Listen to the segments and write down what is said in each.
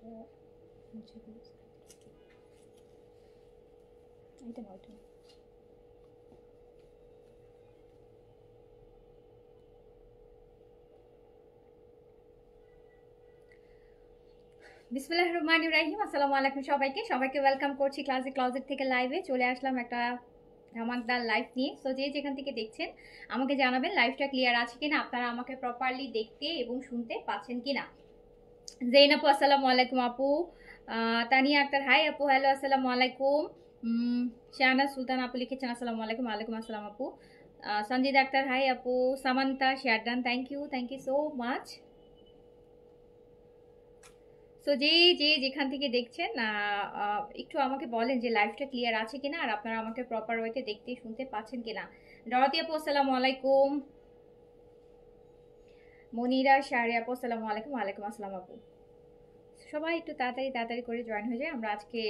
এটা না ওটা বিসমিল্লাহির রহমানির রহিম। আসসালামু আলাইকুম সবাইকে ওয়েলকাম করছি ক্লাসিক ক্লজেট থেকে লাইভে চলে আসলাম একটা ধামাকদার লাইভ নিয়ে। সো যে যেখান থেকে দেখছেন আমাকে জানাবেন লাইভটা ক্লিয়ার আছে কিনা, আপনারা আমাকে প্রপারলি দেখতে এবং শুনতে পাচ্ছেন কিনা। জেইন আপু আসসালামু আলাইকুম আপু। তানিয়া আক্তার হাই আপু, হ্যালো আসসালামু আলাইকুম। শাহানা সুলতান আপু লিখেছেন আসসালামু আলাইকুম। ওয়ালাইকুম আসসালাম আপু। সঞ্জিদ আক্তার হাই আপু। সামান্তা শেয়ারডান thank you so much. So যে যেখান থেকে দেখছেন একটু আমাকে বলেন যে লাইভটা ক্লিয়ার আছে কিনা, আর আপনারা আমাকে প্রপার ওয়েতে দেখতে শুনতে পাচ্ছেন কিনা। ডরতি আপু আসসালামু আলাইকুম। মনিরা শাহরি আপু আসসালামু আলাইকুম। ওয়ালাইকুম আসসালাম আপু। সবাই একটু তাড়াতাড়ি করে জয়েন হয়ে যায়। আমরা আজকে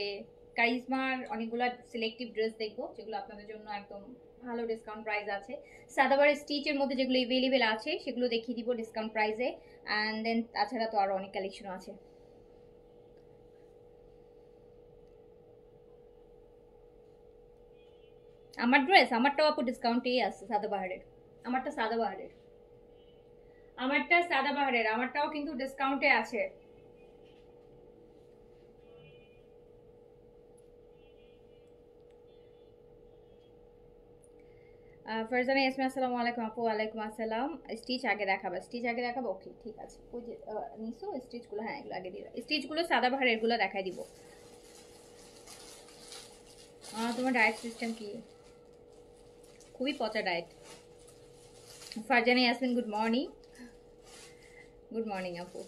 কারিজমার অনেকগুলো সিলেক্টিভ ড্রেস দেখবো যেগুলো আপনাদের জন্য একদম ভালো ডিসকাউন্ট প্রাইস আছে। সাদাবার স্টিচের মধ্যে যেগুলো এভেলেবেল আছে সেগুলো দেখিয়ে দিব ডিসকাউন্ট প্রাইসে। অ্যান্ড দেন তাছাড়া তো আরও অনেক কালেকশন আছে। আমার ড্রেস আমারটাও আপু ডিসকাউন্টেই আছে সাদাবাহারের। আমারটা সাদাবাহারের আমারটাও কিন্তু ডিসকাউন্টে আছে। ফারজানা ইয়াসমিন আসসালামু আলাইকুম আপু। ওয়ালাইকুম আসসালাম। স্টিচ আগে দেখাবো ওকে ঠিক আছে। ওই যে নিসো স্টিচগুলো, হ্যাঁ এগুলো আগে দিয়ে স্টিচগুলো সাদাবাহারের গুলো দেখাই দিব। তোমার ডায়েট সিস্টেম কি? খুবই পচা diet. Farzana Yasmin good morning আপু।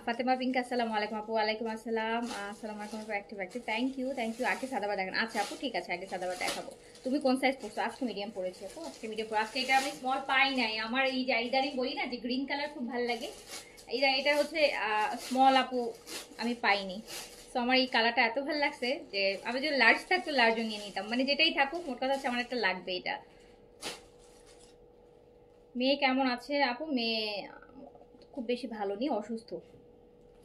ফাতেমা পিঙ্ক আসসালামু আলাইকুম আপু। ওয়ালাইকুম আসসালাম। আসসালামু আলাইকুম আপু। অ্যাক্টিভ থ্যাংক ইউ আগে সাদাবার দেখান। আচ্ছা আপু ঠিক আছে, আগে সাদাবার দেখাবো। তুমি কোন সাইজ পড়ছো? আজকে মিডিয়াম পড়েছি আপু, আজকে এটা আমি স্মল পাই নাই। আমার এই যে ইদারিং বলি না যে গ্রিন কালার খুব ভালো লাগে, এটা হচ্ছে স্মল আপু আমি পাইনি। সো আমার এই কালারটা এত ভালো লাগছে যে আমি যদি লার্জ থাকতো লার্জও নিয়ে নিতাম, মানে যেটাই থাকুক মোট কথা হচ্ছে আমার একটা লাগবে এটা। মেয়ে কেমন আছে আপু? মেয়ে খুব বেশি ভালো নেই, অসুস্থ।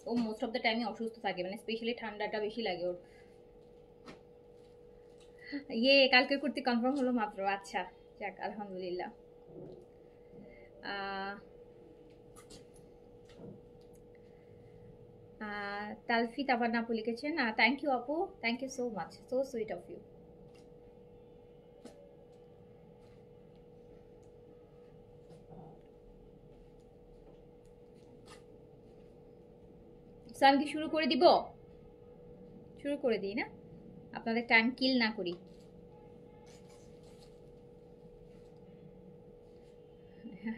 ও মোস্ট অফ দ্য টাইমই অসুস্থ থাকে, মানে স্পেশালি ঠান্ডাটা বেশি লাগে ওর। কালকে কুর্তি কনফার্ম হলো মাত্র। আচ্ছা যাক আলহামদুলিল্লাহ। তালফিত আবার আপু লিখেছেন থ্যাংক ইউ আপু, thank you so much, so sweet of you. আমি কি শুরু করে দিই না, আপনাদের টাইম কিল না করি।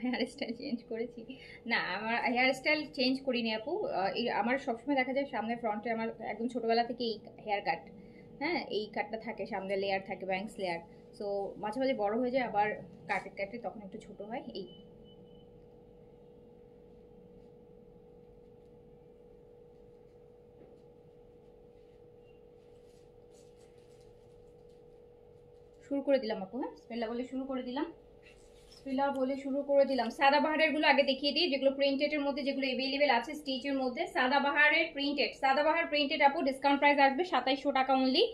হেয়ার স্টাইল চেঞ্জ করেছি না, আমার হেয়ার স্টাইল চেঞ্জ করিনি আপু। আমার সবসময় দেখা যায় সামনে ফ্রন্টে আমার একদম ছোটবেলা থেকে এই হেয়ার কাট, হ্যাঁ এই কাটটা থাকে, সামনে লেয়ার থাকে ব্যাংকস লেয়ার। সো মাঝে মাঝে বড় হয়ে যায়, আবার কাটে তখন একটু ছোট হয়। এই শুরু করে দিলাম আপু। হ্যাঁ বিসমিল্লাহ বলে শুরু করে দিলাম। সাদাবাহারের গুলো আগে দেখিয়ে দিই, যেগুলো প্রিন্টেডের মধ্যে যেগুলো अवेलेबल আছে স্টিচের মধ্যে। সাদাবাহারের সাদাবাহার প্রিন্টেড আপু ডিসকাউন্ট প্রাইস আসবে 2700 টাকা অনলি,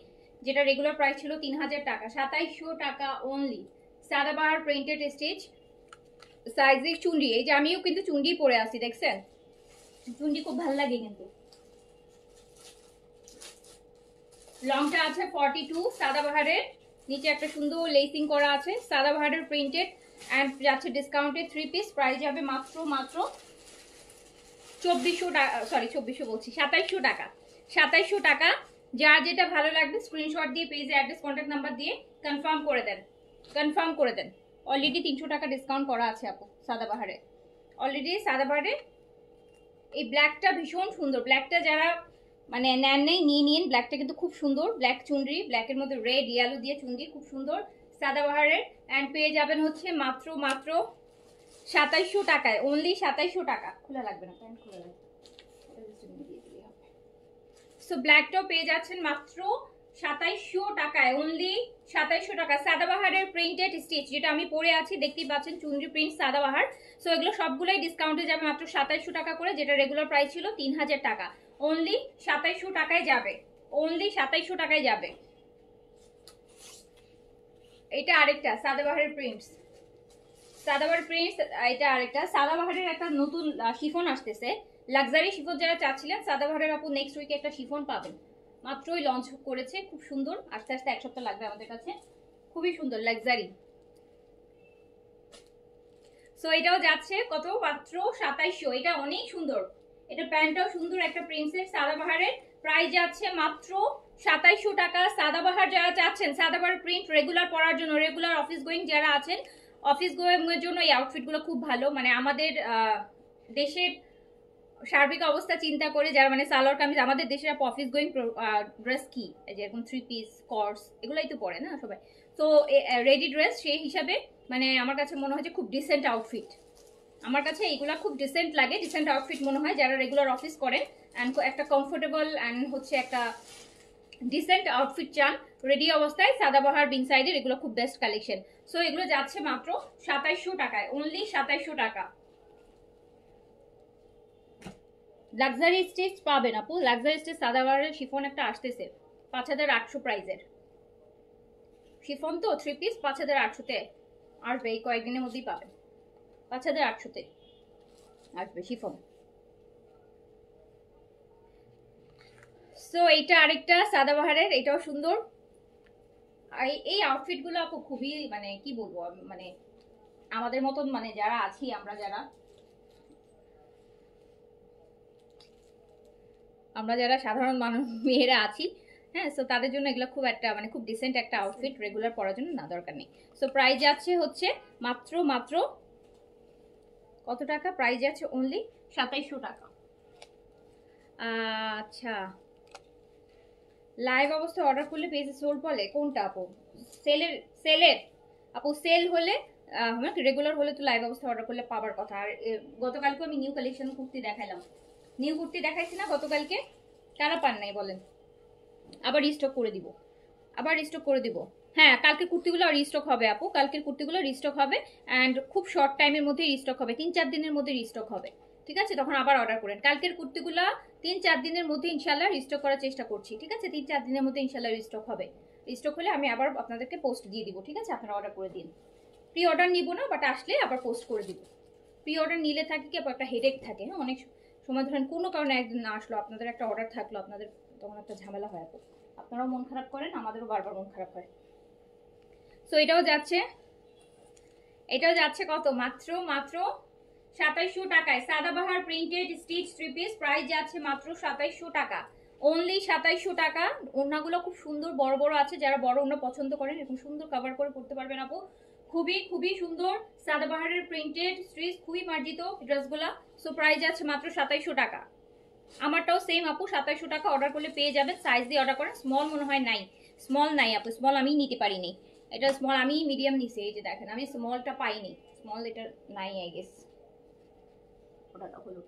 যেটা রেগুলার প্রাইস ছিল 3000 টাকা। 2700 টাকা অনলি সাদাবাহার প্রিন্টেড স্টিচ। সাইজের চুন্ডি, এই যে আমিও কিন্তু চুন্ডি পরে আসি, দেখছেন চুন্ডি খুব ভালো লাগে কিন্তু। লংটা আছে 42 সাদাবাহারের, নিচে একটা সুন্দর লেসিং করা আছে সাদাবাহারের প্রিন্টেড। অ্যান্ড যাচ্ছে ডিসকাউন্টে 3 পিস, প্রাইস যাবে মাত্র 2400 টাকা, সরি 2400 বলছি 2700 টাকা। 2700 টাকা। যার যেটা ভালো লাগবে স্ক্রিনশট দিয়ে পেজে অ্যাড্রেস কন্ট্যাক্ট নাম্বার দিয়ে কনফার্ম করে দেন। অলরেডি 300 টাকা ডিসকাউন্ট করা আছে আপু সাদাবাহারে। অলরেডি সাদাবাহারে এই ব্ল্যাকটা ভীষণ সুন্দর, ব্ল্যাকটা যারা মানে নেন নেই নিয়ে ব্ল্যাকটা কিন্তু খুব সুন্দর। ব্ল্যাক চুনরি, ব্ল্যাকের মধ্যে রেড ইয়েলো দিয়ে চুনরি, খুব সুন্দর সাদাবাহারের। অ্যান্ড পেয়ে যাবেন হচ্ছে মাত্র 2700 টাকায়, অনলি 2700 টাকা। খোলা লাগবে না, প্যান্ট খোলা লাগবে। সো ব্ল্যাকটাও পেয়ে যাচ্ছেন মাত্র 2700 টাকায়, অনলি 2700 টাকা। সাদাবাহারের প্রিন্টেড স্টিচ যেটা আমি পরে আছি, দেখতেই পাচ্ছেন চুনরি প্রিন্ট সাদাবাহার। সো এগুলো সবগুলোই ডিসকাউন্টে যাবে মাত্র 2700 টাকা করে, যেটা রেগুলার প্রাইস ছিল 3000 টাকা। অনলি 2700 টাকায় যাবে, অনলি 2700 টাকায় যাবে। এটা আরেকটা সাদাবাহারের প্রিন্টস, সাদাবাহার প্রিন্টস। এটা আরেকটা সাদাবাহারের একটা নতুন শিফন আসতেছে, লাক্সারি শিফন যারা চাচ্ছিলেন, সাদাবাহারের আপু নেক্সট উইকে একটা শিফন পাবেন। মাত্রই লঞ্চ করেছে, খুব সুন্দর। আস্তে আস্তে এক সপ্তাহ লাগবে আমাদের কাছে, খুবই সুন্দর লাক্সারি। সো এটাও যাচ্ছে কত, মাত্র 2700। এটা অনেক সুন্দর, এটা প্যান্টটাও সুন্দর, একটা প্রিন্সেস সাদাবাহারের। প্রাইস যাচ্ছে মাত্র 2700 টাকা। সাদাবাহার যারা চাচ্ছেন, সাদাবাহার প্রিন্ট রেগুলার পরার জন্য, রেগুলার অফিস গোয়িং যারা আছেন, অফিস গোয়িং এর জন্য এই আউটফিটগুলো খুব ভালো। মানে আমাদের দেশের সার্বিক অবস্থা চিন্তা করে যারা, মানে সালোয়ার কামিজ, আমাদের দেশের অফিস গোয়িং ড্রেস কি যেরকম 3 পিস কর্স এগুলাই তো পরে না সবাই। তো রেডি ড্রেস সেই হিসাবে মানে আমার কাছে মনে হয় যে খুব ডিসেন্ট আউটফিট। আমার কাছে এইগুলা খুব ডিসেন্ট লাগে, ডিসেন্ট আউটফিট মনে হয় যারা রেগুলার অফিস করেন অ্যান্ড একটা কমফোর্টেবল অ্যান্ড হচ্ছে একটা ডিসেন্ট আউটফিট চান রেডি অবস্থায়, সাদাবাহার বিং সাইডের এগুলো খুব বেস্ট কালেকশন। সো এগুলো যাচ্ছে মাত্র 2700 টাকায়, অনলি 2700 টাকা। লাক্সারি স্টিচ পাবেন আপু, লাক্সারি স্টিচ সাদাবাহারের শিফন একটা আসতেছে 5800 প্রাইজের শিফন, তো 3 পিস 5800-তে আসবে, এই কয়েকদিনের মধ্যেই পাবেন। 5800-তে আসবে শিফন। সো এইটা আরেকটা সাদাবাহারের, এটাও সুন্দর। এই আউটফিটগুলো আপু খুবই মানে কি বলবো, মানে আমাদের মতন মানে যারা আছি, আমরা যারা সাধারণ মানুষ মেয়েরা আছি, হ্যাঁ, সো তাদের জন্য এগুলো খুব একটা মানে খুব ডিসেন্ট একটা আউটফিট, রেগুলার পরার জন্য না, দরকার নেই। সো প্রাইস যাচ্ছে হচ্ছে মাত্র কত টাকা, প্রাইস যাচ্ছে অনলি 2700 টাকা। আচ্ছা, লাইভ অবস্থায় অর্ডার করলে পেজে সোল্ড বলে কোনটা আপু? সেলের আপু, সেল হলে রেগুলার হলে তো লাইভ অবস্থায় অর্ডার করলে পাবার কথা। আর গতকালকে আমি নিউ কালেকশন কুর্তি দেখাইলাম, নিউ কুর্তি দেখাইছি না গতকালকে, কারা পান নাই বলেন? আবার রিস্টক করে দিব, আবার রিস্টক করে দিব। হ্যাঁ, কালকের কুর্তিগুলো রিস্টক হবে আপু, কালকের কুর্তিগুলো রিস্টক হবে অ্যান্ড খুব শর্ট টাইমের মধ্যে রিস্টক হবে, 3-4 দিনের মধ্যে রিস্টক হবে, ঠিক আছে? তখন আবার অর্ডার করেন। কালকের কুর্তিগুলো 3-4 দিনের মধ্যে ইনশাল্লাহ রিস্টক করার চেষ্টা করছি, ঠিক আছে? 3-4 দিনের মধ্যে ইনশাল্লাহ রিস্টক হবে। রিস্টক হলে আমি আবার আপনাদেরকে পোস্ট দিয়ে দিব, ঠিক আছে? আপনারা অর্ডার করে দিন। প্রি অর্ডার নিব না, বাট আসলে আবার পোস্ট করে দিব। প্রি অর্ডার নিলে থাকে কি একটা হেডেক থাকে, হ্যাঁ, অনেক সময় ধরেন কোনো কারণে একদিন না আসলো, আপনাদের একটা অর্ডার থাকলো, আপনাদের তখন একটা ঝামেলা হয় আপু। আপনারাও মন খারাপ করেন, আমাদেরও বারবার মন খারাপ হয়। সো এটাও যাচ্ছে কত, মাত্র 2700 টাকায়। Sadabahar printed stitch 3 piece, price যাচ্ছে মাত্র 2700 টাকা, অনলি 2700 টাকা। ওড়নাগুলো খুব সুন্দর বড় বড় আছে, যারা বড় ওড়না পছন্দ করেন এরকম সুন্দর কভার করে পড়তে পারবেন আপু। খুবই সুন্দর সাদাবাহারের প্রিন্টেড স্টিচ, খুবই মার্জিত ড্রেসগুলা। সো প্রাইস যাচ্ছে মাত্র 2700 টাকা। আমারটাও সেম আপু, 2700 টাকা। অর্ডার করলে পেয়ে যাবেন, সাইজ দিয়ে অর্ডার করেন। স্মল মনে হয় নাই, স্মল নাই আপু, স্মল আমি নিতে পারিনি। এটা স্মল আমি মিডিয়াম নিছি, এই যে দেখেন আমি স্মলটা পাইনি, স্মল এটা নাই আই গেস। ওটা হলো,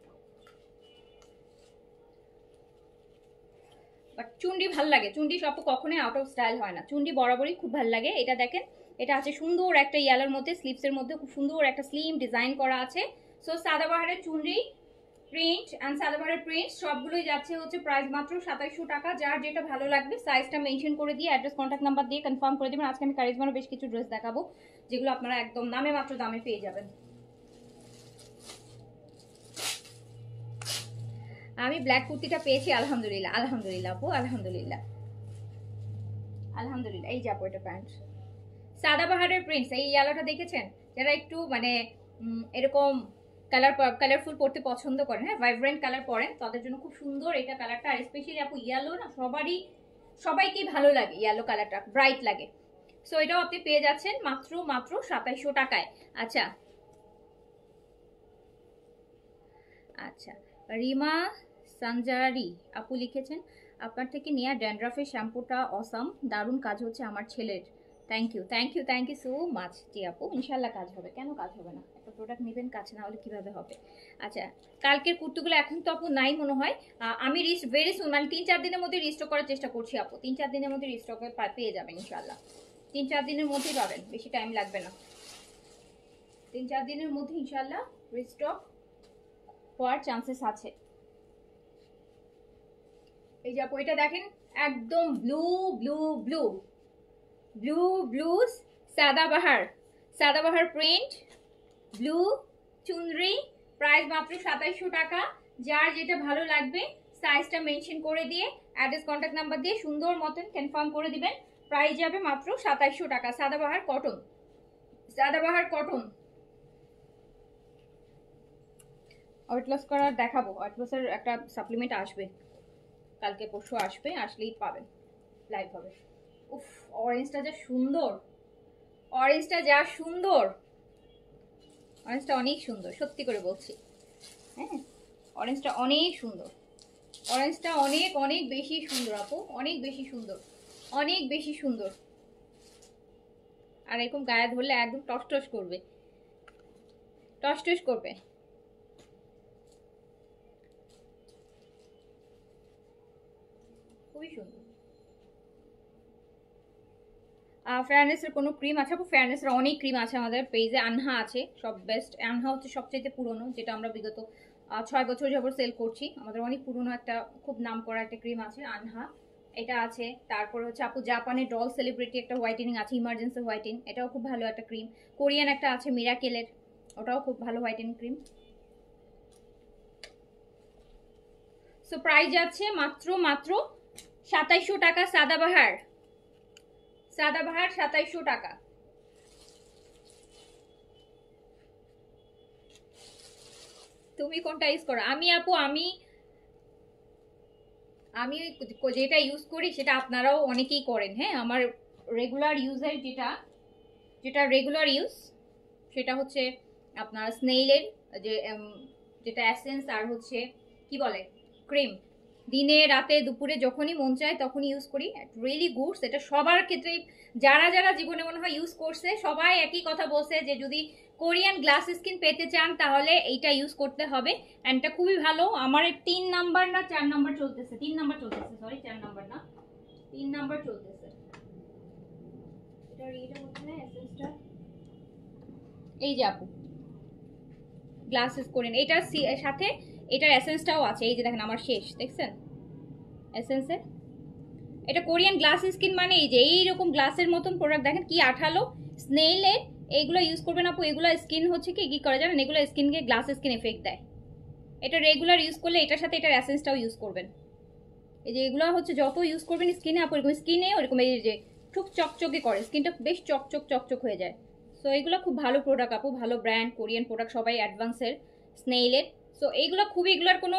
বাট চুন্ডি ভাল লাগে, চুন্ডি সব কখনোই আউট অফ স্টাইল হয় না, চুন্ডি বরাবরই খুব ভাল লাগে। এটা দেখেন, এটা আছে সুন্দর একটা ইয়েলোর মধ্যে, স্লিভসের মধ্যে খুব সুন্দর একটা স্লিম ডিজাইন করা আছে। সো সাদাবাহারের চুন্ডি প্রিন্ট অ্যান্ড সাদাবাহারের প্রিন্ট সবগুলোই যাচ্ছে হচ্ছে প্রাইস মাত্র 2700 টাকা। যার যেটা ভালো লাগবে সাইজটা মেনশন করে দিয়ে অ্যাড্রেস কন্ট্যাক্ট নাম্বার দিয়ে কনফার্ম করে দেবেন। আজকে আমি কারিজমারও বেশ কিছু ড্রেস দেখাবো, যেগুলো আপনারা একদম নামে মাত্র দামে পেয়ে যাবেন। আমি ব্ল্যাক কুর্তিটা পেয়েছি, আলহামদুলিল্লাহ আলহামদুলিল্লাহ আপু, আলহামদুলিল্লাহ আলহামদুলিল্লাহ। এই যাবো, এটা প্যান্ট সাদাবাহারের প্রিন্টস, এই ইয়েলোটা দেখেছেন? যারা একটু মানে এরকম কালারফুল পড়তে পছন্দ করেন, হ্যাঁ, ভাইব্রেন্ট কালার পরেন, তাদের জন্য খুব সুন্দর এটা কালারটা। আর স্পেশালি আপু ইয়েলো না সবাইকেই ভালো লাগে, ইয়েলো কালারটা ব্রাইট লাগে। সো এটাও আপনি পেয়ে যাচ্ছেন মাত্র 2700 টাকায়। আচ্ছা আচ্ছা, রিমা সানজারি আপু লিখেছেন, আপনার থেকে নেওয়া ড্যান্ড্রাফের শ্যাম্পুটা অসাম, দারুণ কাজ হচ্ছে আমার ছেলের। Thank you so much. জি আপু, ইনশাল্লাহ কাজ হবে, কেন কাজ হবে না। একটা প্রোডাক্ট নেবেন কাছে, না হলে কিভাবে হবে। আচ্ছা, কালকের কুর্তিগুলো এখন তো আপু নাই মনে হয়। আমি ভেরি সুন, মানে 3-4 দিনের মধ্যে রিস্টক করার চেষ্টা করছি আপু। 3-4 দিনের মধ্যে রিস্টকে পেয়ে যাবেন ইনশাল্লাহ। 3-4 দিনের মধ্যেই পাবেন, বেশি টাইম লাগবে না। 3-4 দিনের মধ্যে ইনশাল্লাহ রিস্টক হওয়ার চান্সেস আছে। এই যে আপু এটা দেখেন, একদম blue blue blue blue blue সাদাবাহার প্রিন্ট, ব্লু চুনরি, প্রাইস মাত্র 2700 টাকা। যার যেটা ভালো লাগবে সাইজটা মেনশন করে দিয়ে অ্যাড্রেস কন্ট্যাক্ট নাম্বার দিয়ে সুন্দর মতন কনফার্ম করে দিবেন। প্রাইস যাবে মাত্র 2700 টাকা। Sadabahar cotton, Sadabahar cotton. Weight loss করার দেখাবো, ওয়েট লসের একটা সাপ্লিমেন্ট আসবে কালকে পরশু, আসবে, আসলেই পাবেন, লাইভ হবে। উফ, অরেঞ্জটা যা সুন্দর, অরেঞ্জটা যা সুন্দর, অরেঞ্জটা অনেক সুন্দর, সত্যি করে বলছি। হ্যাঁ, অরেঞ্জটা অনেক সুন্দর, অরেঞ্জটা অনেক অনেক বেশি সুন্দর আপু, অনেক বেশি সুন্দর, অনেক বেশি সুন্দর। আর এরকম গায়ে ধরলে একদম টসটস করবে, টসটস করবে। খুবই সুন্দর। ফেয়ারনেসের কোনো ক্রিম আছে আপু? ফেয়ারনেসের অনেক ক্রিম আছে আমাদের পেজে। আনহা আছে সব বেস্ট, আনহা হচ্ছে সবচেয়ে পুরনো, যেটা আমরা বিগত 6 বছর যাবত সেল করছি। আমাদের অনেক পুরনো একটা খুব নাম করা একটা ক্রিম আছে আনহা, এটা আছে। তারপরে হচ্ছে আপু জাপানের ডল সেলিব্রিটি একটা হোয়াইটেনিং আছে, ইমার্জেন্সি হোয়াইটেন, এটাও খুব ভালো একটা ক্রিম। কোরিয়ান একটা আছে মিরাকেলের, ওটাও খুব ভালো হোয়াইটেনিং ক্রিম। সো প্রাইস যাচ্ছে মাত্র 2700 টাকা। সাদাবাহার 2700 টাকা। তুমি কোনটা ইউজ করো? আমি আপু আমি যেটা ইউজ করি সেটা আপনারাও অনেকেই করেন। হ্যাঁ, আমার রেগুলার ইউজের যেটা রেগুলার ইউজ সেটা হচ্ছে আপনার স্নেইলের যেটা এসেন্স, আর হচ্ছে কি বলে ক্রিম। দিনে রাতে দুপুরে যখনই মন চায় তখনই ইউজ করি, রিয়েলি গুডস। এটা সবার ক্ষেত্রে, যারা যারা জীবনে মনে হয় ইউজ করছে সবাই একই কথা বলছে যে যদি কোরিয়ান গ্লাস স্কিন পেতে চান তাহলে এইটা ইউজ করতে হবে। অ্যান্ড এটা খুবই ভালো। আমার 3 নাম্বার না 4 নাম্বার চলতেছে, 3 নাম্বার চলতেছে, সরি 4 নাম্বার না, 3 নাম্বার চলতেছে। এটা হচ্ছে না এসেন্সটা, এই যে আপু গ্লাসেস করেন, এটার সাথে এটার এসেন্সটাও আছে। এই যে দেখেন আমার শেষ, দেখছেন এসেন্সের। এটা কোরিয়ান গ্লাস স্কিন, মানে এই যে এইরকম গ্লাসের মতন প্রোডাক্ট, দেখেন কি আঠালো। স্নেইলের এইগুলো ইউজ করবেন আপু, এগুলো স্কিন হচ্ছে কি করে জানেন, এগুলো স্কিনকে গ্লাস স্কিন এফেক্ট দেয়। এটা রেগুলার ইউজ করলে এটার সাথে এটার এসেন্সটাও ইউজ করবেন। এই যে এগুলো হচ্ছে যত ইউজ করবেন স্কিনে আপু, এরকম স্কিনে ওরকম এই যে খুব চকচকে করে, স্কিনটা বেশ চকচক হয়ে যায়। সো এইগুলো খুব ভালো প্রোডাক্ট আপু, ভালো ব্র্যান্ড, কোরিয়ান প্রোডাক্ট সবাই অ্যাডভান্সের, স্নেইলের। সো এইগুলো খুবই, এগুলোর কোনো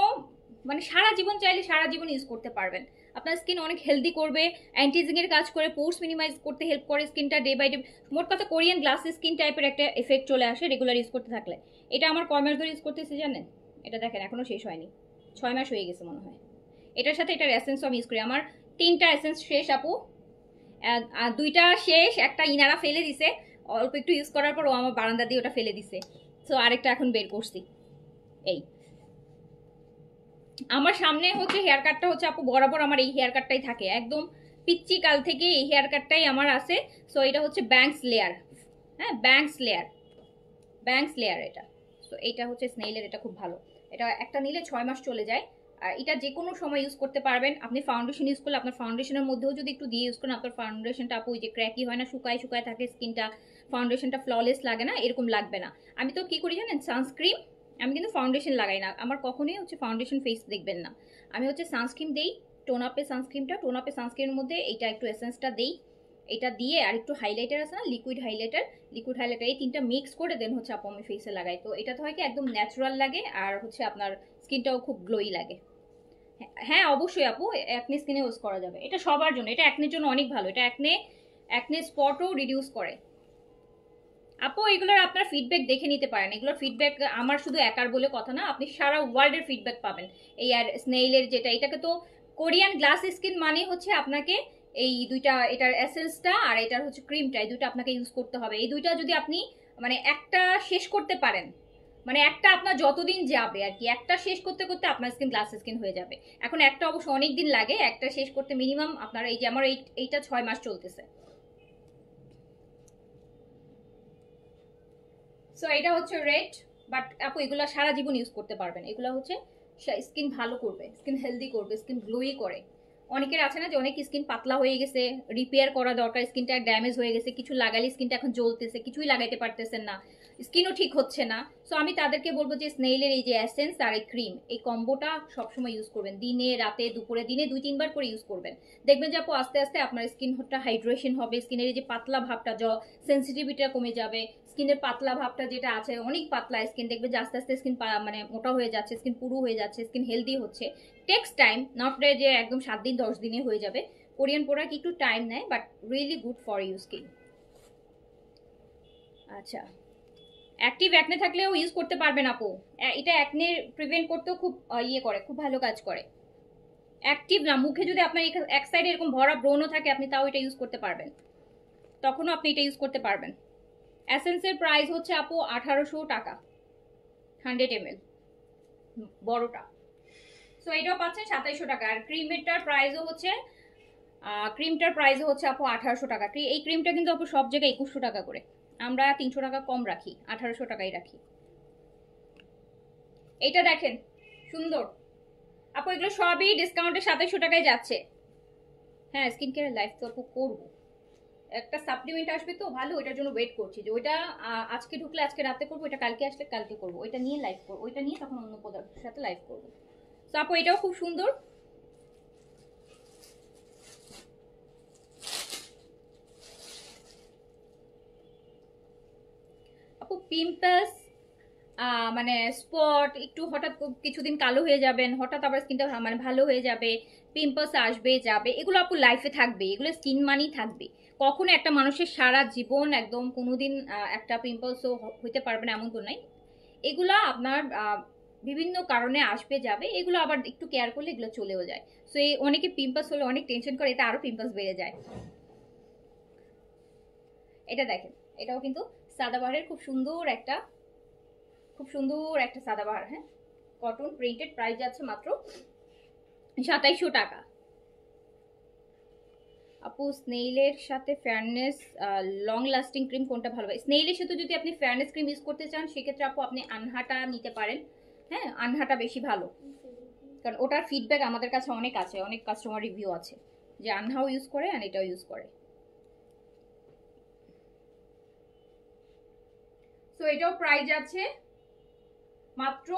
মানে সারা জীবন চাইলে সারা জীবন ইউজ করতে পারবেন। আপনার স্কিন অনেক হেলদি করবে, অ্যান্টিজিং এর কাজ করে, পোর্স মিনিমাইজ করতে হেল্প করে স্কিনটা ডে বাই ডে। মোট কথা কোরিয়ান গ্লাস স্কিন টাইপের একটা এফেক্ট চলে আসে রেগুলার ইউজ করতে থাকলে। এটা আমার কয় মাস ধরে ইউজ করতেছি জানেন? এটা দেখেন এখনো শেষ হয়নি, 6 মাস হয়ে গেছে মনে হয়। এটার সাথে এটার এসেন্সও আমি ইউজ করি। আমার 3টা এসেন্স শেষ আপু, 2টা শেষ, একটা ইনারা ফেলে দিছে অল্প একটু ইউজ করার পর, ও আমার বারান্দা দিয়ে ওটা ফেলে দিছে। সো আরেকটা এখন বের করছি। এই আমার সামনে হচ্ছে হেয়ার কাটটা হচ্ছে আপু, বরাবর আমার এই হেয়ার কাটটাই থাকে, একদম পিচ্চি কাল থেকে এই হেয়ার কাটটাই আমার আছে। সো এটা হচ্ছে ব্যাঙ্কস লেয়ার, হ্যাঁ ব্যাঙ্কস লেয়ার এটা। সো এইটা হচ্ছে স্নেইলের, এটা খুব ভালো। এটা একটা নিলে 6 মাস চলে যায়। আর এটা যে কোনো সময় ইউজ করতে পারবেন। আপনি ফাউন্ডেশন ইউজ করলে আপনার ফাউন্ডেশনের মধ্যেও যদি একটু দিয়ে ইউজ করেন, আপনার ফাউন্ডেশনটা আপু যে ক্র্যাকি হয় না, শুকায় থাকে স্কিনটা, ফাউন্ডেশনটা ফ্ললেস লাগে না, এরকম লাগবে না। আমি তো কি করি জানেন, সানস্ক্রিন, আমি কিন্তু ফাউন্ডেশন লাগাই না। আমার কখনোই হচ্ছে ফাউন্ডেশন ফেস দেখবেন না, আমি হচ্ছে সানস্ক্রিন দেই, টোন আপে সানস্ক্রিনের মধ্যে এইটা একটু এসেন্সটা দেই, এটা দিয়ে আর একটু হাইলাইটার আছে না, লিকুইড হাইলাইটার, এই 3টা মিক্স করে দেন হচ্ছে আপু আমি ফেসে লাগাই। তো এটা তো হয় কি একদম ন্যাচারাল লাগে, আর হচ্ছে আপনার স্কিনটাও খুব গ্লোই লাগে। হ্যাঁ অবশ্যই আপু, অ্যাকনে স্কিনে ইউজ করা যাবে, এটা সবার জন্য, এটা অ্যাকনের জন্য অনেক ভালো। এটা অ্যাকনে স্পটও রিডিউস করে আপু। এগুলোর আপনার ফিডব্যাক দেখে নিতে পারেন, এগুলোর ফিডব্যাক আমার শুধু একার বলে কথা না, আপনি সারা ওয়ার্ল্ডের ফিডব্যাক পাবেন। এই আর স্নেইলের যেটা, এটাকে তো কোরিয়ান গ্লাস স্কিন মানে হচ্ছে আপনাকে এই দুইটা, এটার এসেন্সটা আর এটার হচ্ছে ক্রিমটা, এই দুইটা আপনাকে ইউজ করতে হবে। এই দুইটা যদি আপনি মানে একটা শেষ করতে পারেন, মানে একটা আপনার যতদিন যাবে আর কি, একটা শেষ করতে করতে আপনার স্কিন গ্লাস স্কিন হয়ে যাবে। এখন একটা অবশ্য অনেক দিন লাগে, একটা শেষ করতে মিনিমাম আপনার এই যে আমার এইটা 6 মাস চলতেছে। সো এটা হচ্ছে রেড, বাট আপু এগুলো সারা জীবন ইউজ করতে পারবেন। এগুলো হচ্ছে স্কিন ভালো করবে, স্কিন হেলদি করবে, স্কিন গ্লোই করে। অনেকের আছে না যে অনেক স্কিন পাতলা হয়ে গেছে, রিপেয়ার করা দরকার, স্কিনটা ড্যামেজ হয়ে গেছে, কিছু লাগালে স্কিনটা এখন জ্বলতেছে, কিছুই লাগাইতে পারতেছেন না, স্কিনও ঠিক হচ্ছে না। সো আমি তাদেরকে বলবো যে স্নেইলের এই যে এসেন্স আর এই ক্রিম, এই কম্বোটা সবসময় ইউজ করবেন, দিনে রাতে দুপুরে, দিনে 2-3 বার করে ইউজ করবেন। দেখবেন যে আপু আস্তে আস্তে আপনার স্কিনটা হাইড্রেশন হবে, স্কিনের এই যে পাতলা ভাবটা, সেন্সিটিভিটিটা কমে যাবে। স্কিনের পাতলা ভাবটা যেটা আছে, অনেক পাতলা স্কিন, দেখবে যে আস্তে আস্তে স্কিন মানে মোটা হয়ে যাচ্ছে, স্কিন পুরু হয়ে যাচ্ছে, স্কিন হেলদি হচ্ছে। টেক্স টাইম, নট যে একদম 7 দিন 10 দিনে হয়ে যাবে। কোরিয়ান প্রোডাক্ট একটু টাইম নেয়, but really good for you skin. আচ্ছা, অ্যাক্টিভ অ্যাকনে থাকলেও ইউজ করতে পারবেন আপু। এটা অ্যাকনে প্রিভেন্ট করতেও খুব ইয়ে করে, খুব ভালো কাজ করে। অ্যাক্টিভ না, মুখে যদি আপনার এক সাইডে এরকম ভরা ব্রণও থাকে, আপনি তাও এটা ইউজ করতে পারবেন, তখনও আপনি এটা ইউজ করতে পারবেন। এসেন্সের প্রাইস হচ্ছে আপু 1800 টাকা 100 ml বড়টা। সো এটাও পাচ্ছেন 2700 টাকা। আর ক্রিমটার প্রাইসও হচ্ছে আপু 1800 টাকা। এই ক্রিমটা কিন্তু আপু সব জায়গায় 2100 টাকা করে, আমরা 300 টাকা কম রাখি, 1800 টাকাই রাখি। এটা দেখেন সুন্দর আপু, এগুলো সবই ডিসকাউন্টে 2700 টাকায় যাচ্ছে। হ্যাঁ, স্কিন কেয়ার লাইফ তো আপু করবো, একটা সাপ্লিমেন্ট আসবে তো ভালো, ওইটার জন্য ওয়েট করছি যে ওইটা আজকে ঢুকলে আজকে রাতে করবো, ওইটা কালকে আসলে কালকে করবো, ওইটা নিয়ে লাইভ করবো, ওইটা নিয়ে তখন অন্য পদার্থের সাথে লাইভ করবো। তো আপু এটাও খুব সুন্দর। আপু পিম্পলস, মানে স্পট, একটু হঠাৎ কিছুদিন কালো হয়ে যাবেন, হঠাৎ আবার স্কিনটা মানে ভালো হয়ে যাবে, পিম্পলস আসবে যাবে, এগুলো আপু লাইফে থাকবে, এগুলো স্কিন মানেই থাকবে। কখনো একটা মানুষের সারা জীবন একদম কোনোদিন একটা পিম্পলসও হইতে পারবে না এমন তো নাই। এগুলা আপনার বিভিন্ন কারণে আসবে যাবে, এগুলো আবার একটু কেয়ার করলে এগুলো চলেও যায়। সো এই অনেকে পিম্পলস হলে অনেক টেনশন করে, এতে আরো পিম্পলস বেড়ে যায়। এটা দেখেন, এটাও কিন্তু সাদাবাহারের খুব সুন্দর একটা সাদাবাহার, হ্যাঁ, কটন প্রিন্টেড, প্রাইস যাচ্ছে মাত্র 2700 টাকা। আপু স্নেইলের সাথে ফেয়ারনেস লং লাস্টিং ক্রিম কোনটা ভালো হয়? স্নেইলের সাথে যদি আপনি ফেয়ারনেস ক্রিম ইউজ করতে চান, সেক্ষেত্রে আপু আপনি আনহাটা নিতে পারেন। হ্যাঁ, আনহাটা বেশি ভালো, কারণ ওটার ফিডব্যাক আমাদের কাছে অনেক আছে, অনেক কাস্টমার রিভিউ আছে যে আনহাও ইউজ করে আর এটাও ইউজ করে। সো এটাও প্রাইস আছে মাত্র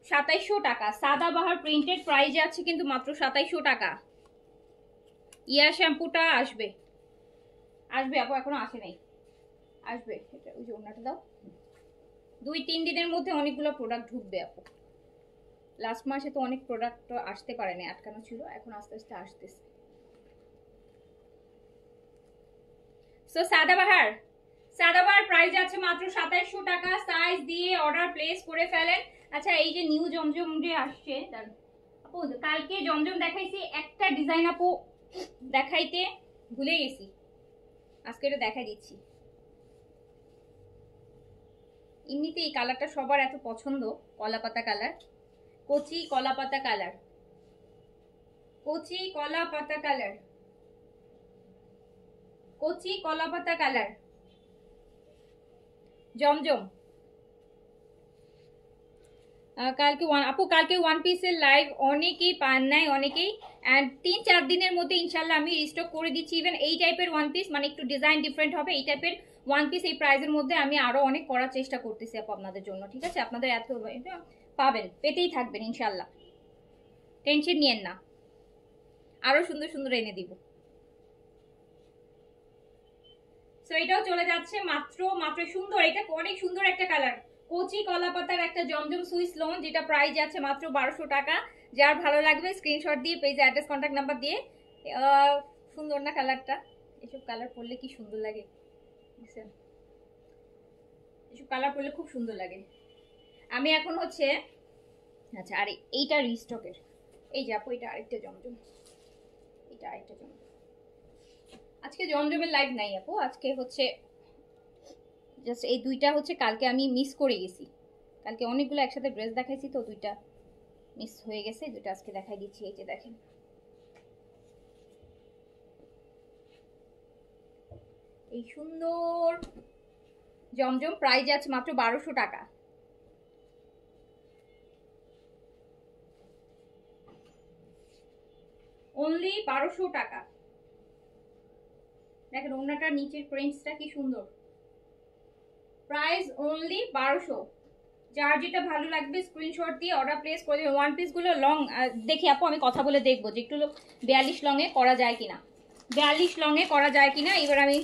2700 টাকা। সাদাবাহার প্রিন্টেড প্রাইস আছে কিন্তু মাত্র 2700 টাকা। ইয়া শ্যাম্পুটা আসবে আপু, এখনো আসে নাই, আসবে। এটা ওই যে ওনাটা দাও, 2-3 দিনের মধ্যে অনেকগুলো প্রোডাক্ট ঢুকবে আপু। লাস্ট মাসে তো অনেক প্রোডাক্ট আসতে পারেনি, আটকানো ছিল, এখন আস্তে আস্তে আসতেছে। সো সাদাবাহার প্রাইস আছে মাত্র 2700 টাকা। সাইজ দিয়ে অর্ডার প্লেস করে ফেলেন। আচ্ছা, এই যে নিউ জমজম যে আসছে, আপু কালকে জমজম দেখাইছি, একটা ডিজাইন আপু দেখাইতে ভুলে গেছি, আজকে এটা দেখাই দিচ্ছি। এমনিতে এই কালারটা সবার এত পছন্দ, কলাপাতা কালার, কচি কলাপাতা কালার, কচি কলাপাতা কালার, কচি কলাপাতা কালার জমজম। কালকে ওয়ান পিসের লাইভ অনেকেই পান নাই, অনেকেই, অ্যান্ড 3-4 দিনের মধ্যে ইনশাল্লাহ আমি রিস্টক করে দিচ্ছি। ইভেন এই টাইপের ওয়ান পিস, মানে একটু ডিজাইন ডিফারেন্ট হবে, এই টাইপের ওয়ান পিস এই প্রাইসের মধ্যে আমি আরো অনেক করার চেষ্টা করতেছি আপু আপনাদের জন্য, ঠিক আছে? আপনাদের এত পাবেন, পেতেই থাকবেন ইনশাল্লাহ, টেনশন নিয়েন না, আরো সুন্দর সুন্দর এনে দিব। সো এটাও চলে যাচ্ছে মাত্র সুন্দর, এটা অনেক সুন্দর একটা কালার, কচি কলাপাতার একটা জমজম সুইস লোন, যেটা প্রাইস যাচ্ছে মাত্র 1200 টাকা। যার ভালো লাগবে স্ক্রিনশট দিয়ে পেজ অ্যাড্রেস কন্ট্যাক্ট নাম্বার দিয়ে। সুন্দর না কালারটা? এসব কালার পরলে কি সুন্দর লাগে, এসব কালার পরলে খুব সুন্দর লাগে। আমি এখন হচ্ছে, আচ্ছা, আর এইটা রিস্টকের, এই যে আপু এটা আরেকটা জমজম, এটা আরেকটা জমজম। আজকে জমজমের লাইভ নাই আপু, আজকে হচ্ছে জাস্ট এই দুইটা হচ্ছে কালকে আমি মিস করে গেছি, কালকে অনেকগুলো একসাথে ড্রেস দেখাইছি তো দুইটা মিস হয়ে গেছে, দুটো আজকে দেখাই দিচ্ছি। এই যে দেখেন এই সুন্দর জমজম, প্রাইস আছে মাত্র 1200 টাকা। অনলি 1200 টাকা। দেখেন ওনাটার নিচের প্রিন্টসটা কি সুন্দর, প্রাইস অনলি 1200। যার যেটা ভালো লাগবে স্ক্রিনশট দিয়ে অর্ডার প্লেস করে দেবেন। ওয়ান পিসগুলো লং দেখি আপু, আমি কথা বলে দেখবো যে একটু 42 লংয়ে করা যায় কিনা, 42 লংয়ে করা যায় কিনা। এবার আমি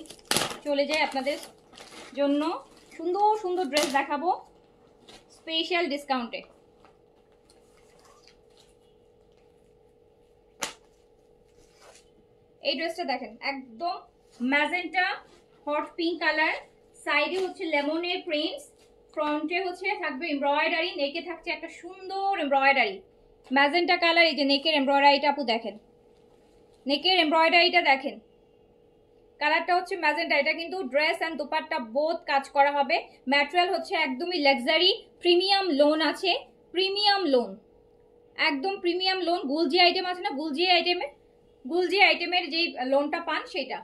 চলে যাই আপনাদের জন্য সুন্দর সুন্দর ড্রেস দেখাবো স্পেশাল ডিসকাউন্টে। এই ড্রেসটা দেখেন একদম ম্যাজেন্টা হট পিঙ্ক কালার, সাইডে হচ্ছে লেমনের প্রিন্টস, ফ্রন্টে হচ্ছে থাকবে এমব্রয়ডারি, নেকে থাকছে একটা সুন্দর এমব্রয়ডারি ম্যাজেন্টা কালার। এই যে নেকের এমব্রয়ডারিটা আপু দেখেন, নেকের এমব্রয়ডারিটা দেখেন, কালারটা হচ্ছে ম্যাজেন্টা। এটা কিন্তু ড্রেস অ্যান্ড দুপাট্টা বোথ কাজ করা হবে। ম্যাটেরিয়াল হচ্ছে একদমই লাক্সারি, প্রিমিয়াম লোন আছে, প্রিমিয়াম লোন, একদম প্রিমিয়াম লোন। গুলজি আইটেম আছে না, গুলজি আইটেমের যেই লোনটা পান সেটা,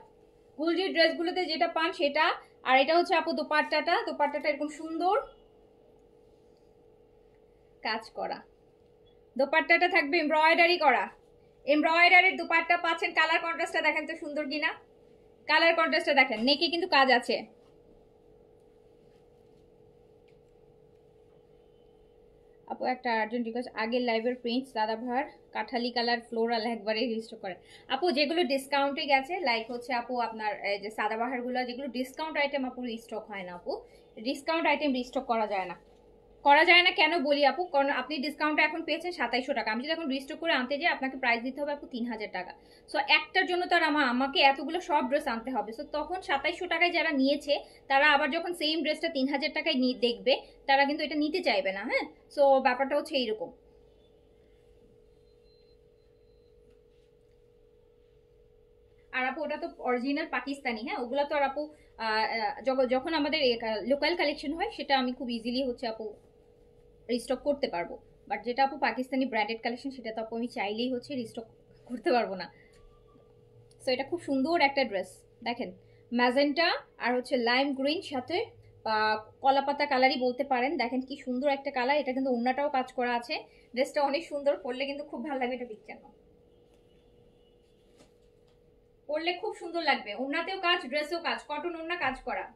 গুলজি ড্রেসগুলোতে যেটা পান সেটা। আর এটা হচ্ছে আপু দোপাট্টাটা, দোপাট্টাটা এরকম সুন্দর কাজ করা, দোপাট্টাটা থাকবে এমব্রয়ডারি করা, এমব্রয়ডারির দোপাট্টা পাচ্ছেন। কালার কন্ট্রাস্টটা দেখেন তো সুন্দর কিনা, কালার কন্ট্রাস্টটা দেখেন, নেকে কিন্তু কাজ আছে। আপু একটা আর্জেন্ট রিকোয়েস্ট, আগের লাইভের প্রিন্টস দাদা ভার কাঠালি কালার ফ্লোরাল একবারে রিস্টক করে। আপু যেগুলো ডিসকাউন্টে গেছে, লাইক হচ্ছে আপু আপনার যে সাদাবাহারগুলো যেগুলো ডিসকাউন্ট আইটেম আপু রিস্টক হয় না, আপু ডিসকাউন্ট আইটেম রিস্টক করা যায় না, করা যায় না কেন বলি আপু, কারণ আপনি ডিসকাউন্টে এখন পেয়েছেন 2700 টাকা, আমি যদি এখন রিস্টক করে আনতে যাই আপনাকে প্রাইস দিতে হবে আপু 3000 টাকা। সো একটার জন্য তার আমাকে এতগুলো সব ড্রেস আনতে হবে। সো তখন 2700 টাকায় যারা নিয়েছে তারা আবার যখন সেম ড্রেসটা 3000 টাকায় দেখবে তারা কিন্তু এটা নিতে চাইবে না। হ্যাঁ, সো ব্যাপারটা হচ্ছে এইরকম। আর আপু ওটা তো অরিজিনাল পাকিস্তানি, হ্যাঁ ওগুলো তো আর আপু যখন আমাদের লোকাল কালেকশন হয় সেটা আমি খুব ইজিলি হচ্ছে আপু রিস্টক করতে পারবো। বাট যেটা আপু পাকিস্তানি ব্র্যান্ডেড কালেকশন সেটা তো আপু আমি চাইলেই হচ্ছে রিস্টক করতে পারবো না। সো এটা খুব সুন্দর একটা ড্রেস দেখেন, ম্যাজেন্টা আর হচ্ছে লাইম গ্রিন সাথে কলাপাতা কালারই বলতে পারেন। দেখেন কি সুন্দর একটা কালার, এটা কিন্তু ওড়নাটাও কাজ করা আছে। ড্রেসটা অনেক সুন্দর, পরলে কিন্তু খুব ভালো লাগবে। এটা পিকচার নাও, পরলে খুব সুন্দর লাগবে। ওড়নাতেও কাজ, ড্রেসেও কাজ, কটন ওড়না কাজ করা,